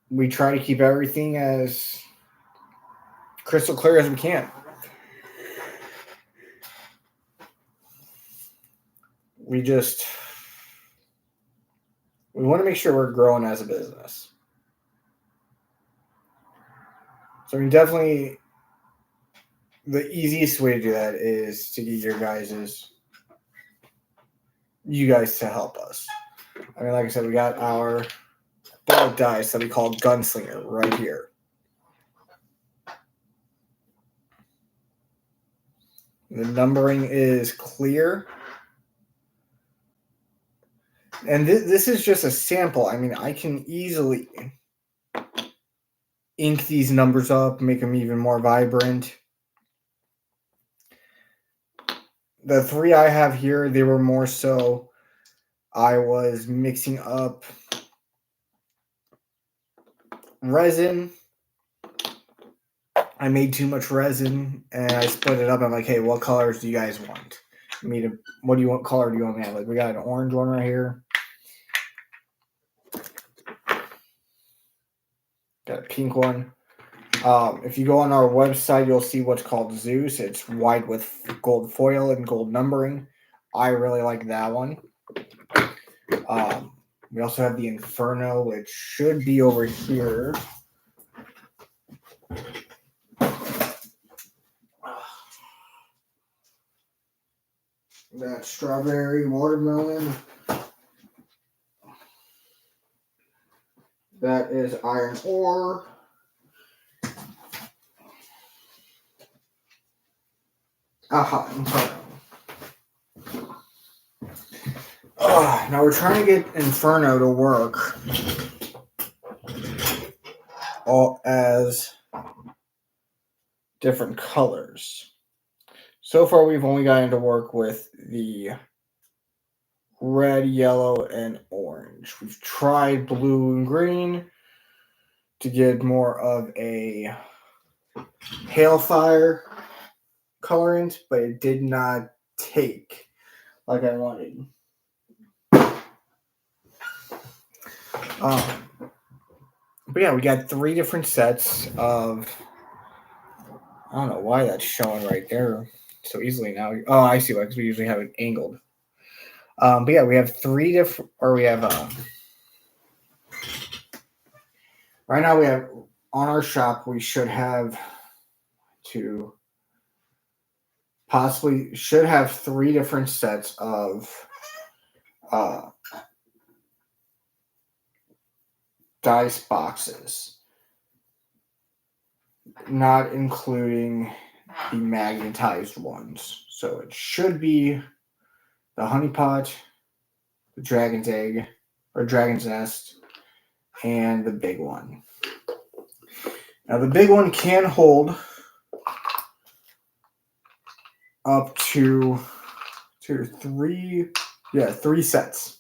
We try to keep everything as crystal clear as we can. We want to make sure we're growing as a business. So we definitely the easiest way to do that is to get you guys to help us. I mean, like I said, we got our ball of dice that we call Gunslinger right here. The numbering is clear. And this is just a sample. I mean, I can easily ink these numbers up, make them even more vibrant. The 3 I have here, they were more so I was mixing up resin. I made too much resin and I split it up. I'm like, hey, what colors do you guys want me to? What do you want? Color do you want me to have? Like, we got an orange one right here. Got a pink one. If you go on our website, you'll see what's called Zeus. It's white with gold foil and gold numbering. I really like that one. We also have the Inferno, which should be over here. That strawberry watermelon. That is iron ore. Inferno. Now we're trying to get Inferno to work all as different colors. So far, we've only gotten to work with the red, yellow, and orange. We've tried blue and green to get more of a hailfire colorant, but it did not take like I wanted. But yeah, we got 3 different sets of. I don't know why that's showing right there so easily now. Oh, I see why, because we usually have it angled. But yeah, we have 3 different, or we have right now we have on our shop. We should have should have 3 different sets of dice boxes, not including the magnetized ones. So it should be the honey pot, the dragon's egg, or dragon's nest, and the big one. Now the big one can hold up to 3 sets.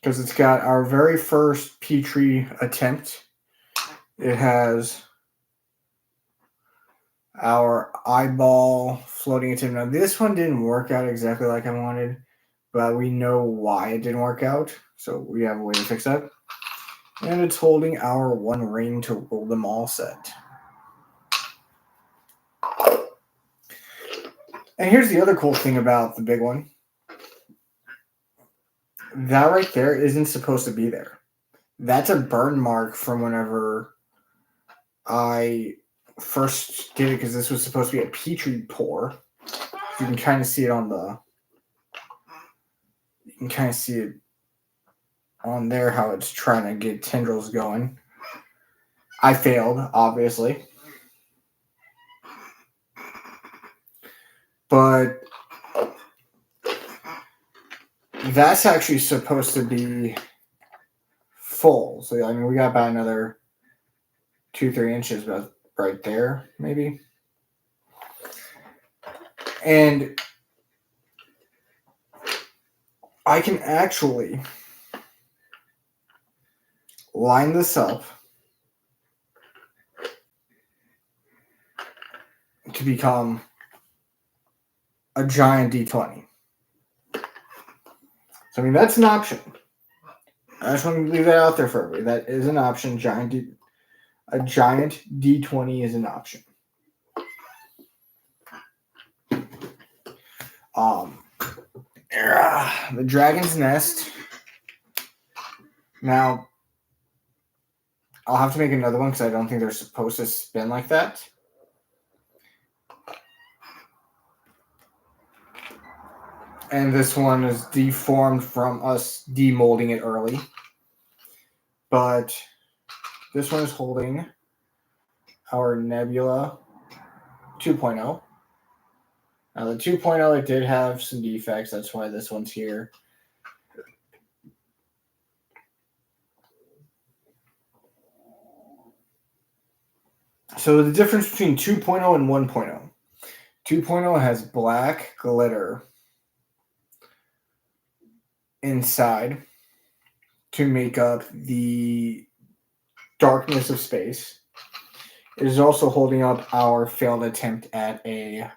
Because it's got our very first Petri attempt. It has our eyeball floating attempt. Now, this one didn't work out exactly like I wanted, but we know why it didn't work out. So we have a way to fix that. And it's holding our one ring to roll them all set. And here's the other cool thing about the big one. That right there isn't supposed to be there. That's a burn mark from whenever I first did it, because this was supposed to be a Petri pour. You can kind of see it on there, how it's trying to get tendrils going. I failed, obviously. But that's actually supposed to be full. So, I mean, we got about another 2-3 inches about right there, maybe. And I can actually line this up to become a giant D20. So, I mean, that's an option. I just want to leave that out there for everybody. That is an option. A giant D20 is an option. The Dragon's Nest. Now, I'll have to make another one because I don't think they're supposed to spin like that. And this one is deformed from us demolding it early. But this one is holding our Nebula 2.0. Now the 2.0, it did have some defects. That's why this one's here. So the difference between 2.0 and 1.0. 2.0 has black glitter inside to make up the darkness of space. It is also holding up our failed attempt at a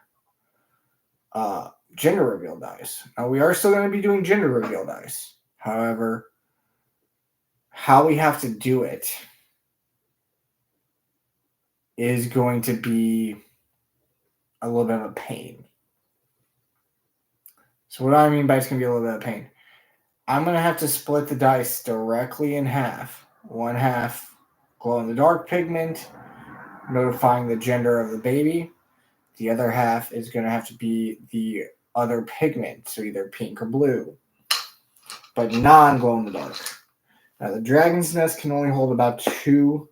gender reveal dice. Now we are still going to be doing gender reveal dice. However, how we have to do it is going to be a little bit of a pain. So what I mean by it's going to be a little bit of a pain, I'm going to have to split the dice directly in half. One half glow-in-the-dark pigment, notifying the gender of the baby. The other half is going to have to be the other pigment, so either pink or blue, but non-glow-in-the-dark. Now, the Dragon's Nest can only hold about 2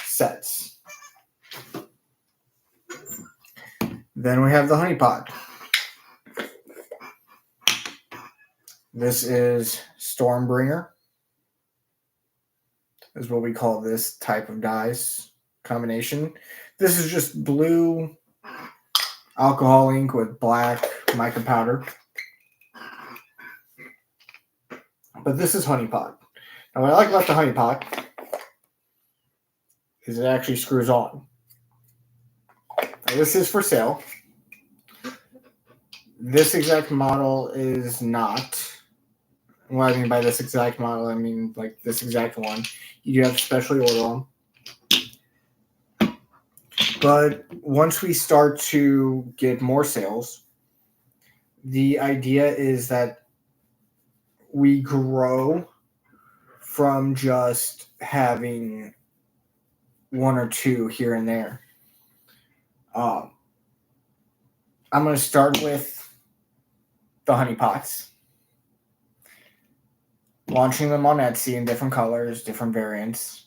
sets. Then we have the Honey Pot. This is Stormbringer, is what we call this type of dice combination. This is just blue alcohol ink with black mica powder. But this is Honey Pot. Now what I like about the Honey Pot is it actually screws on. Now, this is for sale. This exact model is not. What I mean by this exact model, I mean like this exact one. You do have to specially order them. But once we start to get more sales, the idea is that we grow from just having 1 or 2 here and there. I'm going to start with the Honey Pots. Launching them on Etsy in different colors, different variants.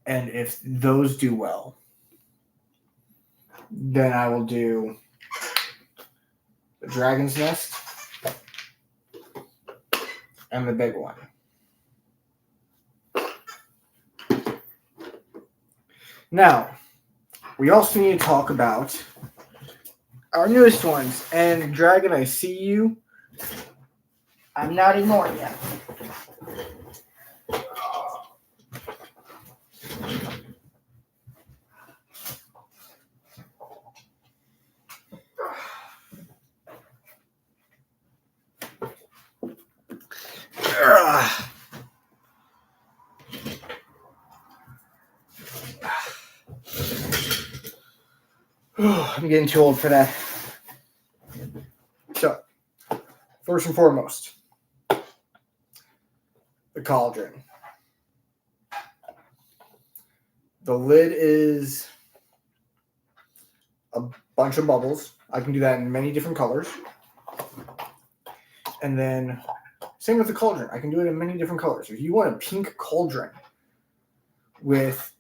And if those do well, then I will do the Dragon's Nest and the big one. Now, we also need to talk about our newest ones. And Dragon, I see you. I'm not ignoring you. I'm getting too old for that. So, first and foremost, the cauldron. The lid is a bunch of bubbles. I can do that in many different colors. And then, same with the cauldron. I can do it in many different colors. If you want a pink cauldron with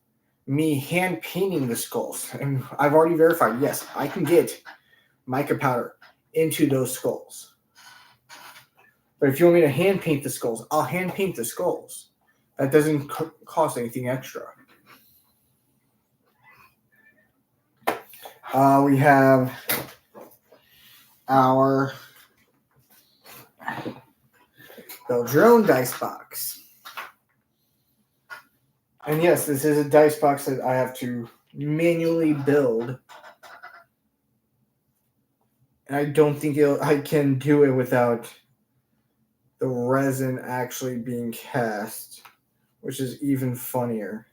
me hand painting the skulls, and I've already verified, yes, I can get mica powder into those skulls. But if you want me to hand paint the skulls, I'll hand paint the skulls. That doesn't cost anything extra. We have our Build Your Own dice box. And yes, this is a dice box that I have to manually build. And I don't think I can do it without the resin actually being cast, which is even funnier.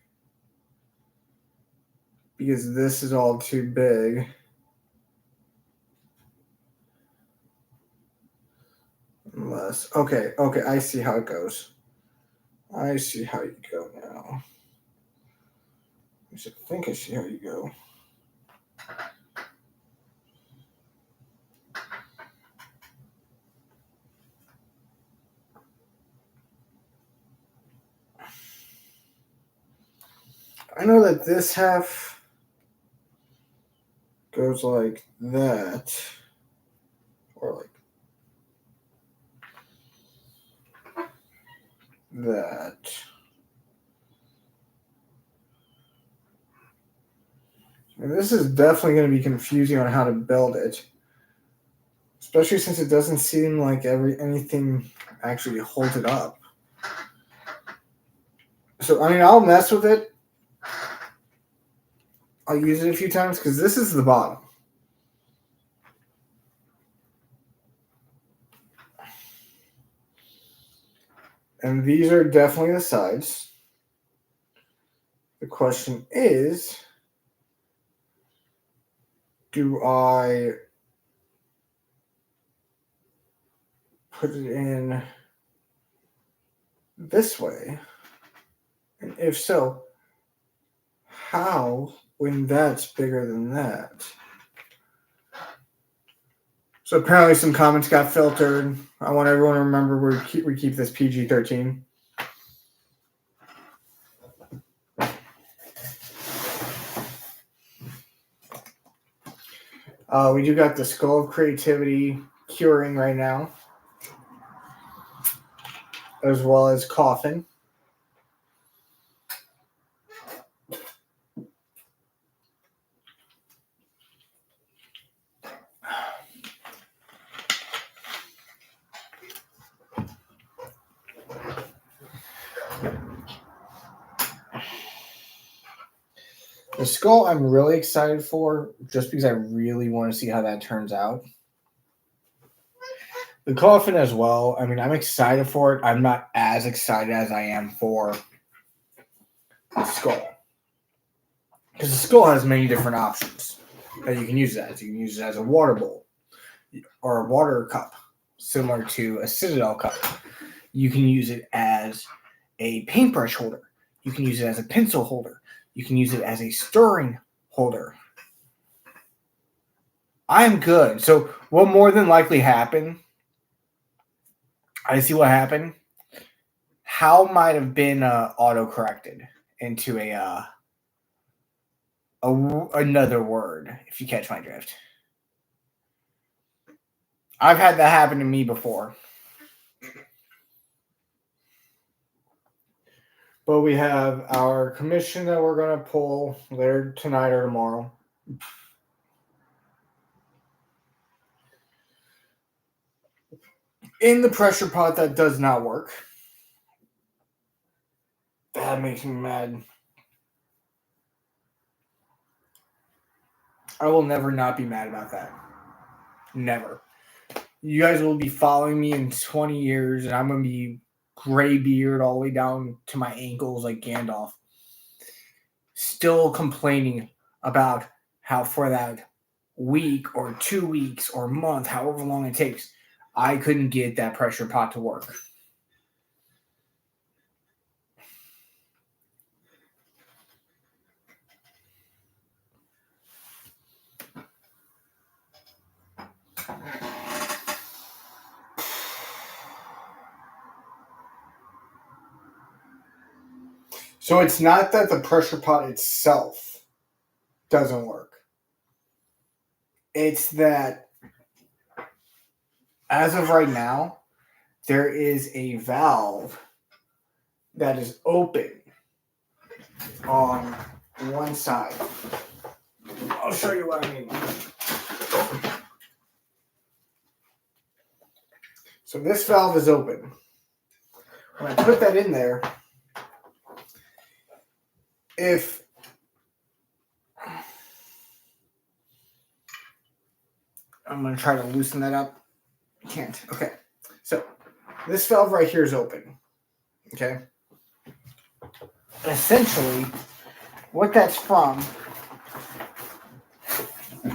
Because this is all too big. Unless, okay, I see how it goes. I see how you go now. I think I see how you go. I know that this half goes like that, or like that. And this is definitely going to be confusing on how to build it, especially since it doesn't seem like anything actually holds it up. So I mean, I'll mess with it. I'll use it a few times because this is the bottom. And these are definitely the sides. The question is, do I put it in this way? And if so, how when that's bigger than that? So apparently some comments got filtered. I want everyone to remember we keep this PG-13. We do got the Skull of Creativity curing right now, as well as Coffin. The skull I'm really excited for, just because I really want to see how that turns out. The coffin as well. I mean, I'm excited for it. I'm not as excited as I am for the skull. Because the skull has many different options that you can use it as. You can use it as a water bowl or a water cup, similar to a Citadel cup. You can use it as a paintbrush holder. You can use it as a pencil holder. You can use it as a stirring holder. I'm good. So what more than likely happened, I see what happened. How might have been auto-corrected into another word, if you catch my drift. I've had that happen to me before. But we have our commission that we're going to pull later tonight or tomorrow. In the pressure pot that does not work. That makes me mad. I will never not be mad about that. Never. You guys will be following me in 20 years, and I'm going to be gray beard all the way down to my ankles like Gandalf. Still complaining about how for that week or 2 weeks or month, however long it takes, I couldn't get that pressure pot to work. So it's not that the pressure pot itself doesn't work. It's that as of right now, there is a valve that is open on one side. I'll show you what I mean. So this valve is open. When I put that in there, if I'm going to try to loosen that up. Can't. Okay. So this valve right here is open. Okay. Essentially, what that's from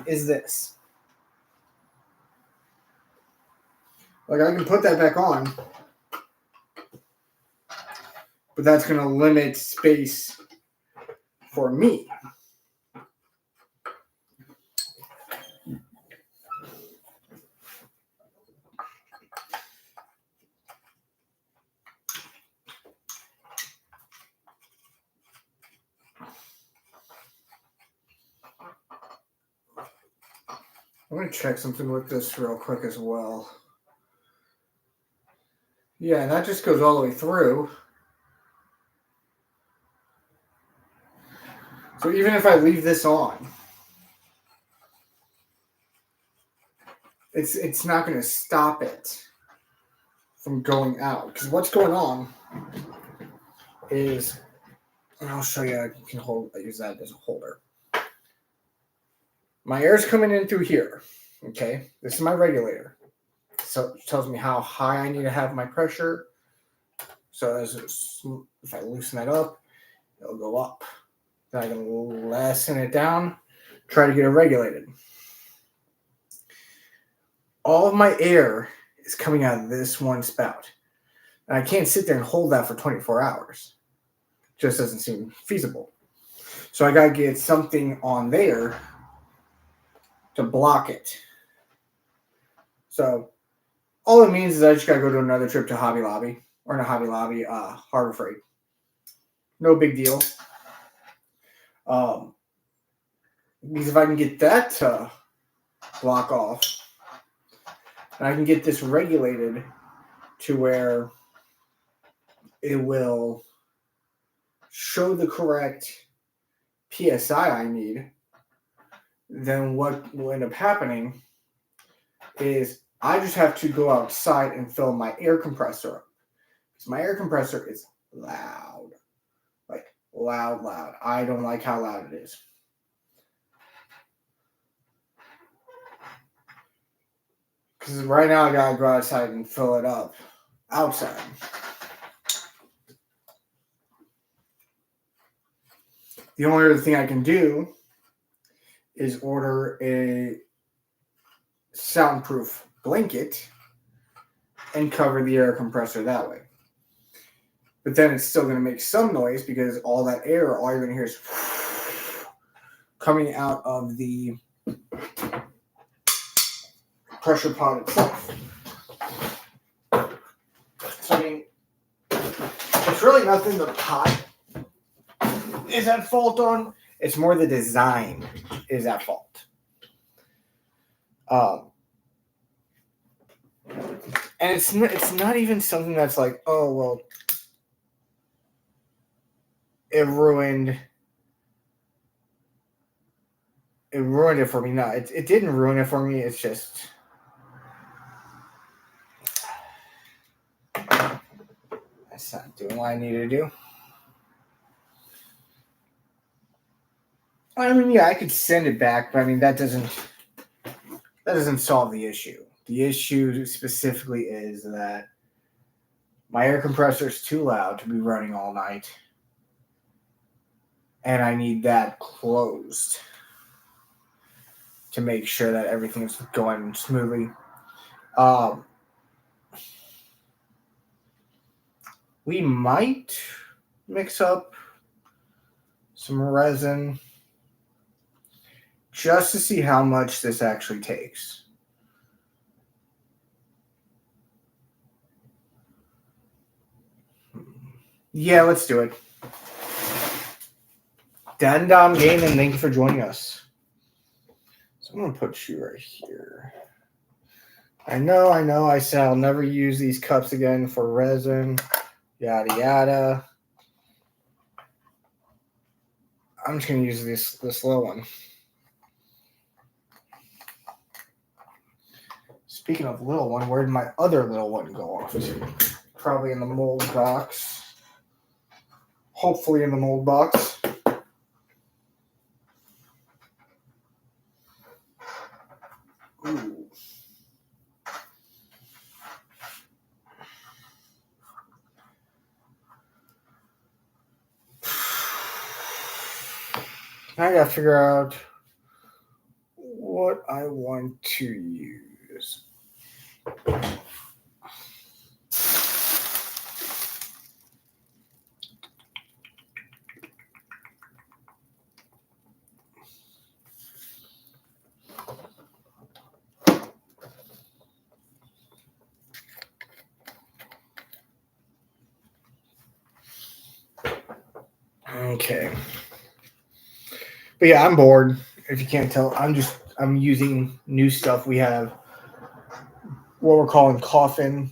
is this. Like, I can put that back on, but that's going to limit space for me. I'm going to check something with this real quick as well. Yeah, and that just goes all the way through. So even if I leave this on, it's not going to stop it from going out. Because what's going on is, and I'll show you, I can use that as a holder. My air's coming in through here. Okay, this is my regulator. So it tells me how high I need to have my pressure. So if I loosen that up, it'll go up. Then I can lessen it down, try to get it regulated. All of my air is coming out of this one spout. And I can't sit there and hold that for 24 hours. Just doesn't seem feasible. So I got to get something on there to block it. So all it means is I just got to go to another trip to Hobby Lobby. Or not Hobby Lobby, Harbor Freight. No big deal. Because if I can get that to block off, and I can get this regulated to where it will show the correct PSI I need, then what will end up happening is I just have to go outside and fill my air compressor up. Because my air compressor is loud. Like, loud. I don't like how loud it is. Because right now I gotta go outside and fill it up outside. The only other thing I can do is order a soundproof blanket and cover the air compressor that way. But then it's still going to make some noise because all that air, all you're going to hear is coming out of the pressure pod itself. So, I mean, it's really nothing the pod is at fault on. It's more the design is at fault. And it's not even something that's like, oh, well, it ruined it for me. No, it didn't ruin it for me. It's just that's not doing what I need to do. I mean, yeah, I could send it back, but I mean that doesn't solve the issue. The issue specifically is that my air compressor is too loud to be running all night, and I need that closed to make sure that everything's going smoothly. We might mix up some resin just to see how much this actually takes. Yeah, let's do it. Dandom Gaming, thank you for joining us. So I'm going to put you right here. I know, I said I'll never use these cups again for resin, yada, yada. I'm just going to use this little one. Speaking of little one, where did my other little one go off to? Probably in the mold box. Hopefully in the mold box. Ooh. I gotta figure out what I want to use. Okay. But yeah, I'm bored. If you can't tell, I'm I'm using new stuff. We have what we're calling coffin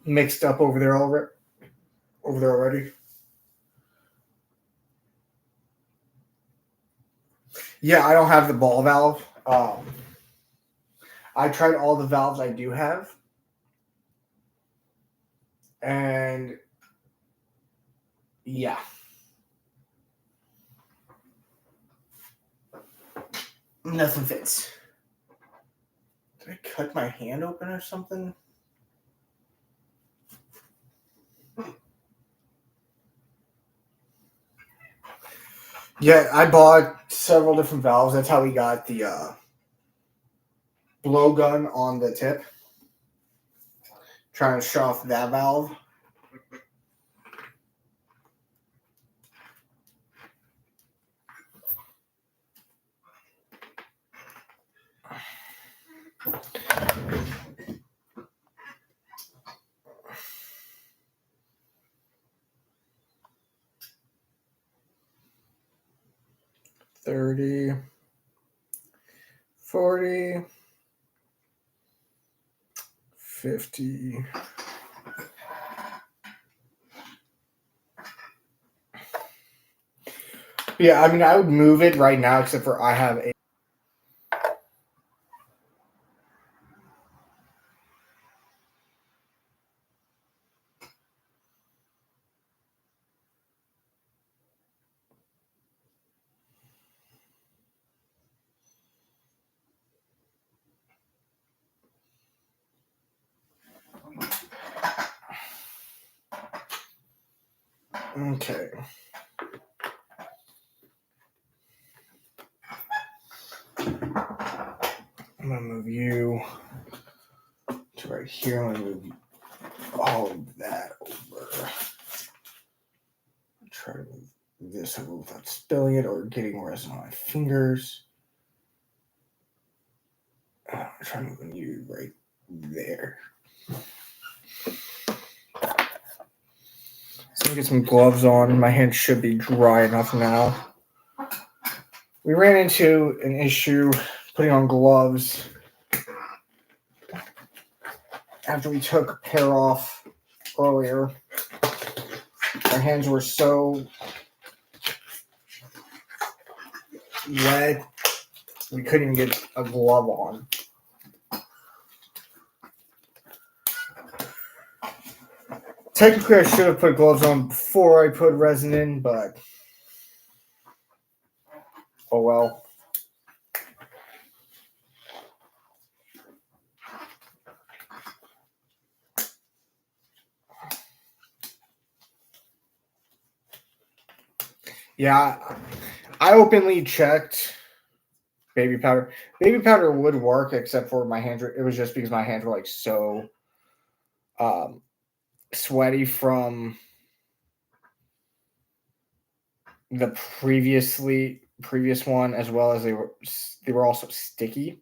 mixed up over there already. Yeah, I don't have the ball valve. I tried all the valves I do have, and yeah, nothing fits. Did I cut my hand open or something? Yeah, I bought several different valves. That's how we got the blowgun on the tip. Trying to shut off that valve. $30, $40, $50. Yeah, I mean, I would move it right now, except for I have a. Okay. I'm gonna move you to right here. I'm gonna move all of that over. Try to move this over without spilling it or getting resin on my fingers. I'm trying to move you right there. So get some gloves on. My hands should be dry enough now. We ran into an issue putting on gloves after we took a pair off earlier. Our hands were so wet, we couldn't even get a glove on. Technically, I should have put gloves on before I put resin in, but oh well. Yeah, I openly checked baby powder. Baby powder would work, except for my hands. It was just because my hands were like so sweaty from the previous one, as well as they were also sticky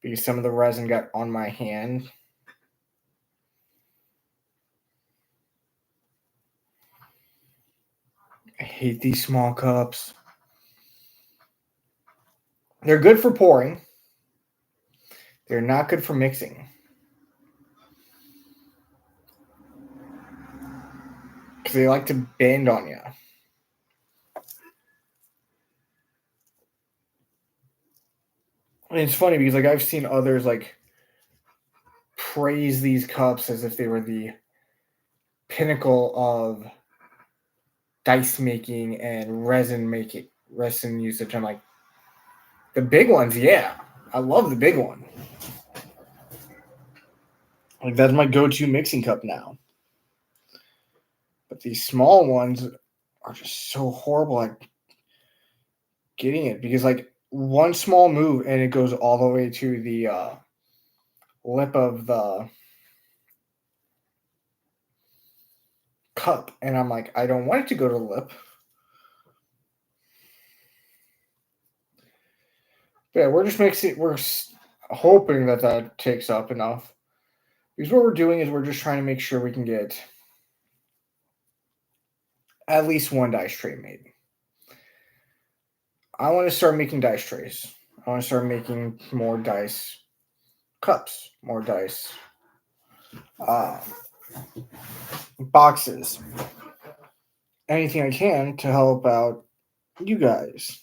because some of the resin got on my hand. I hate these small cups. They're good for pouring. They're not good for mixing. Because they like to bend on you. And it's funny because like I've seen others like praise these cups as if they were the pinnacle of dice making and resin usage. I'm like, the big ones, yeah. I love the big one. Like that's my go-to mixing cup now. But these small ones are just so horrible at getting it because like one small move and it goes all the way to the lip of the cup, and I'm like, I don't want it to go to the lip. But yeah, we're just mixing. We're hoping that takes up enough. Because what we're doing is we're just trying to make sure we can get at least one dice tray made. I want to start making dice trays. I want to start making more dice cups, more dice uh, boxes, anything I can to help out you guys.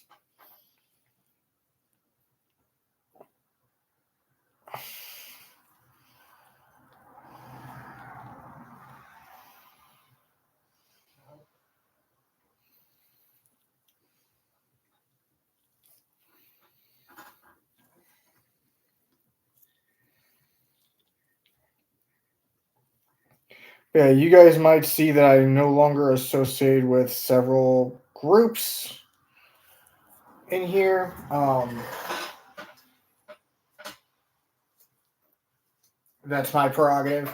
Yeah, you guys might see that I'm no longer associated with several groups in here. That's my prerogative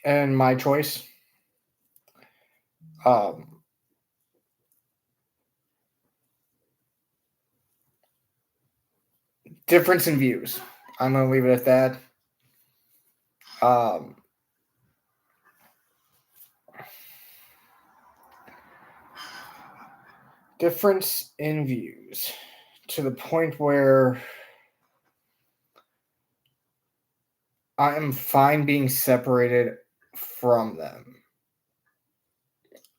and my choice. Um, Difference in views. I'm going to leave it at that. Um, Difference in views to the point where I am fine being separated from them.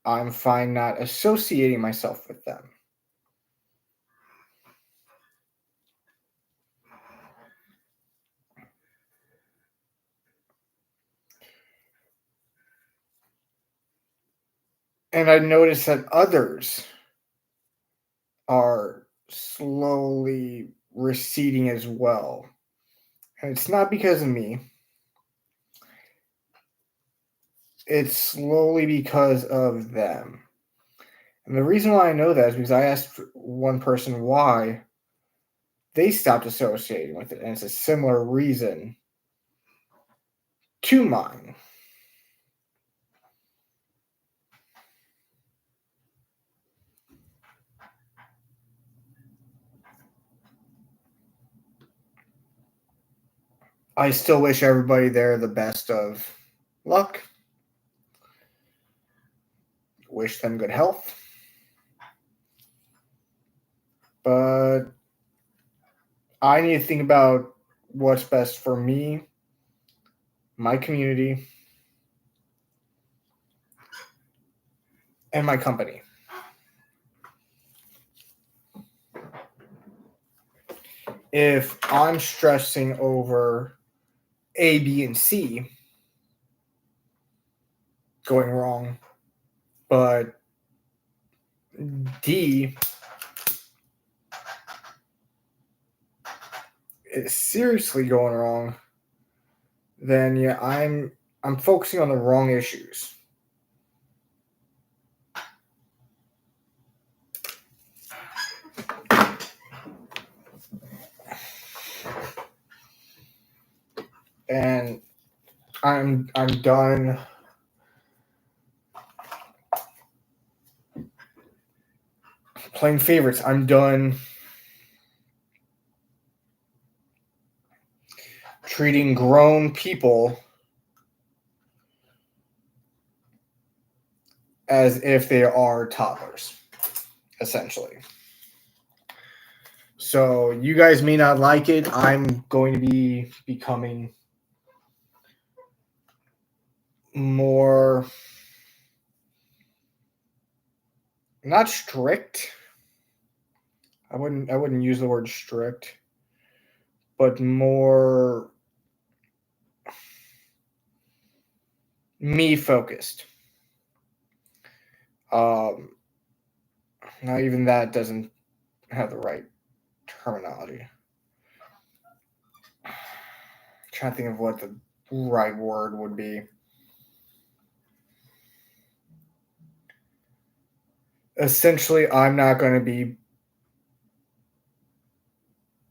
I'm fine not associating myself with them. And I notice that others are slowly receding as well. And it's not because of me. It's slowly because of them. And the reason why I know that is because I asked one person why they stopped associating with it. And it's a similar reason to mine. I still wish everybody there the best of luck. Wish them good health. But I need to think about what's best for me, my community, and my company. If I'm stressing over A, B, and C going wrong, but D is seriously going wrong, then yeah, I'm focusing on the wrong issues. And I'm done playing favorites. I'm done treating grown people as if they are toddlers, essentially. So you guys may not like it. I'm going to be becoming more not strict. I wouldn't use the word strict, but more me focused. Now even that doesn't have the right terminology. I'm trying to think of what the right word would be. Essentially, I'm not going to be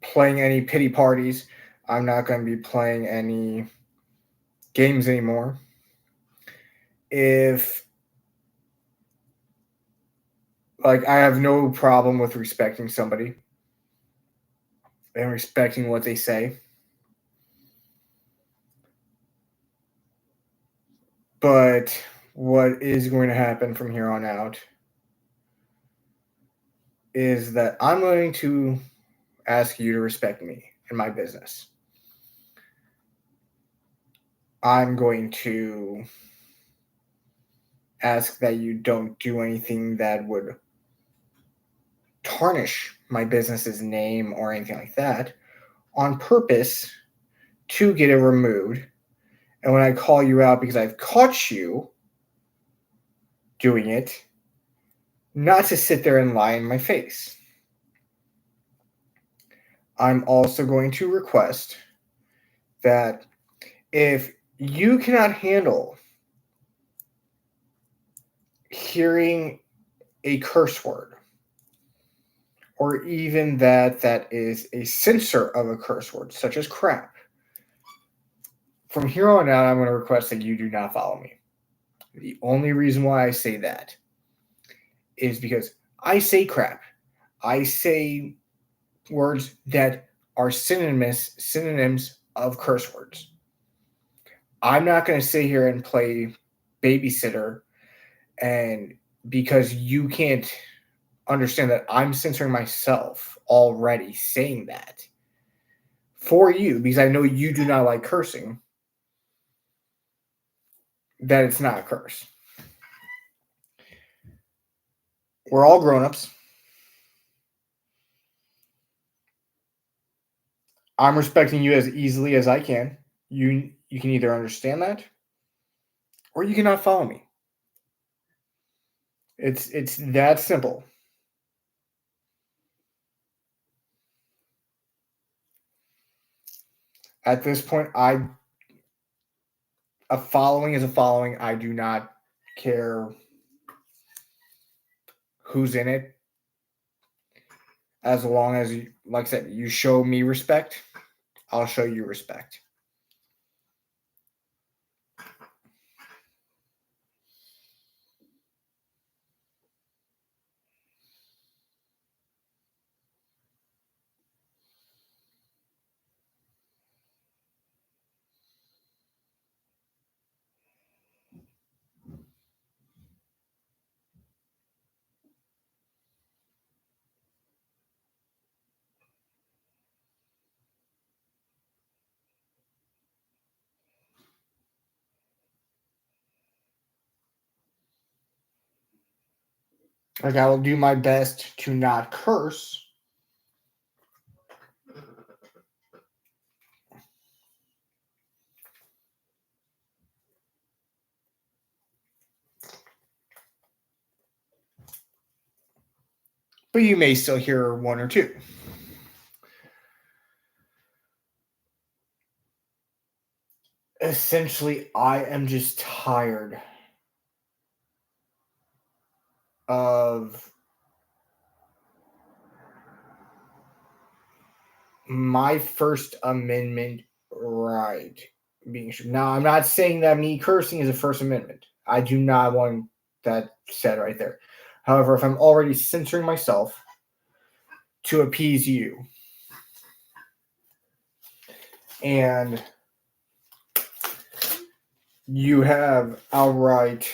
playing any pity parties. I'm not going to be playing any games anymore. If I have no problem with respecting somebody and respecting what they say. But what is going to happen from here on out is that I'm going to ask you to respect me and my business. I'm going to ask that you don't do anything that would tarnish my business's name or anything like that on purpose to get it removed. And when I call you out because I've caught you doing it, not to sit there and lie in my face. I'm also going to request that if you cannot handle hearing a curse word, or even that is a censor of a curse word, such as crap, from here on out, I'm going to request that you do not follow me. The only reason why I say that is because I say crap. I say words that are synonyms of curse words. I'm not going to sit here and play babysitter, and because you can't understand that I'm censoring myself already saying that for you, because I know you do not like cursing, that it's not a curse. We're all grown-ups. I'm respecting you as easily as I can. You can either understand that or you cannot follow me. It's that simple. At this point, a following is a following. I do not care who's in it. As long as you, like I said, you show me respect, I'll show you respect. Like, I will do my best to not curse. But you may still hear one or two. Essentially, I am just tired of my First Amendment right being true. Now, I'm not saying that me cursing is a First Amendment. I do not want that said right there. However, if I'm already censoring myself to appease you, and you have outright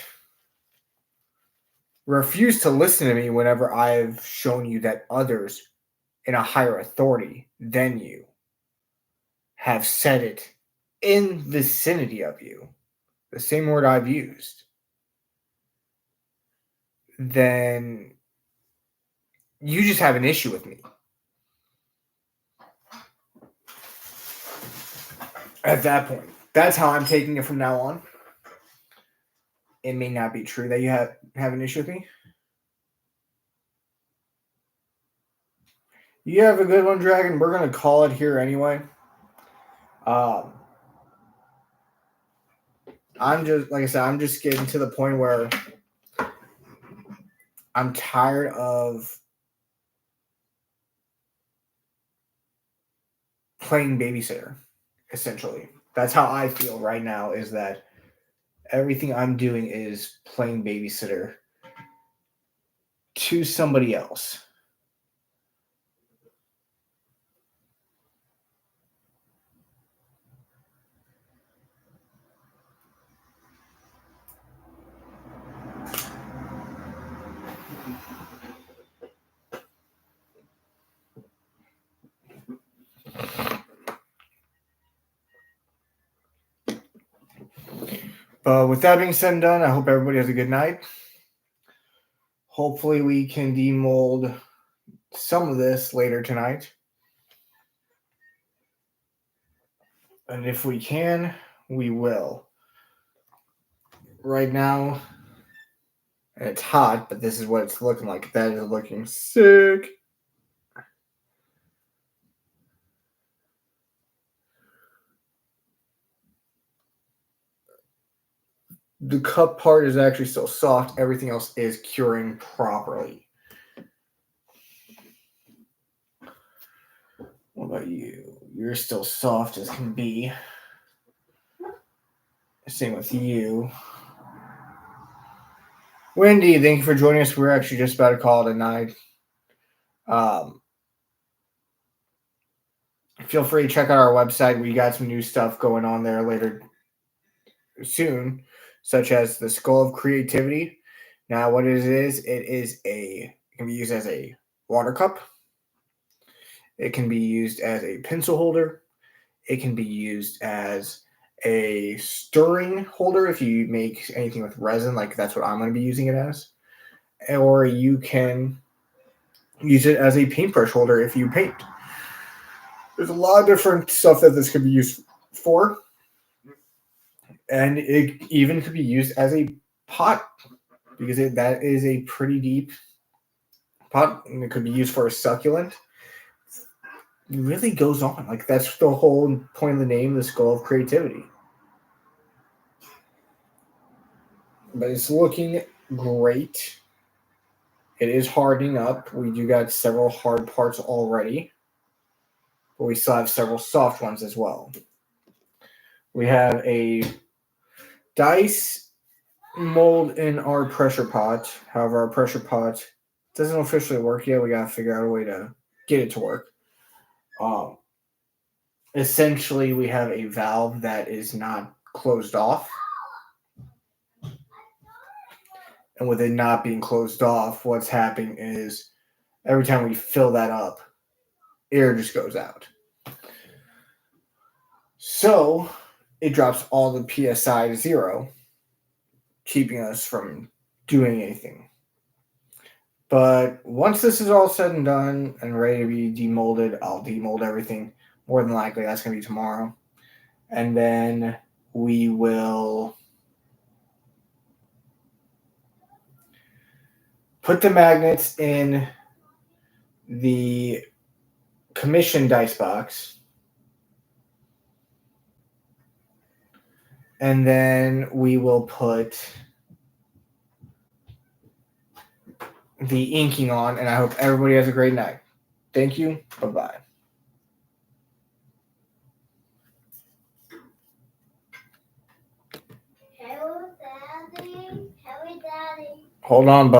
refused to listen to me whenever I've shown you that others in a higher authority than you have said it in vicinity of you, the same word I've used, then you just have an issue with me. At that point, that's how I'm taking it from now on. It may not be true that you have an issue with me. You have a good one, Dragon. We're going to call it here anyway. I'm just, like I said, I'm just getting to the point where I'm tired of playing babysitter, essentially. That's how I feel right now, is that everything I'm doing is playing babysitter to somebody else. But with that being said and done, I hope everybody has a good night. Hopefully we can demold some of this later tonight. And if we can, we will. Right now, and it's hot, but this is what it's looking like. That is looking sick. The cup part is actually still soft. Everything else is curing properly. What about you? You're still soft as can be. Same with you. Wendy, thank you for joining us. We're actually just about to call it a night. Feel free to check out our website. We got some new stuff going on there later soon, such as the Skull of Creativity. Now, what it can be used as a water cup. It can be used as a pencil holder. It can be used as a stirring holder if you make anything with resin, like that's what I'm going to be using it as. Or you can use it as a paintbrush holder if you paint. There's a lot of different stuff that this could be used for. And it even could be used as a pot because that is a pretty deep pot, and it could be used for a succulent. It really goes on. Like, that's the whole point of the name, the Skull of Creativity. But it's looking great. It is hardening up. We do got several hard parts already, but we still have several soft ones as well. We have a dice mold in our pressure pot. However, our pressure pot doesn't officially work yet. We got to figure out a way to get it to work. Essentially, we have a valve that is not closed off. And with it not being closed off, what's happening is every time we fill that up, air just goes out. So it drops all the PSI to 0, keeping us from doing anything. But once this is all said and done and ready to be demolded, I'll demold everything. More than likely, that's going to be tomorrow. And then we will put the magnets in the commission dice box. And then we will put the inking on. And I hope everybody has a great night. Thank you. Bye-bye. Hello, Daddy. Hello, Daddy. Hold on, bud.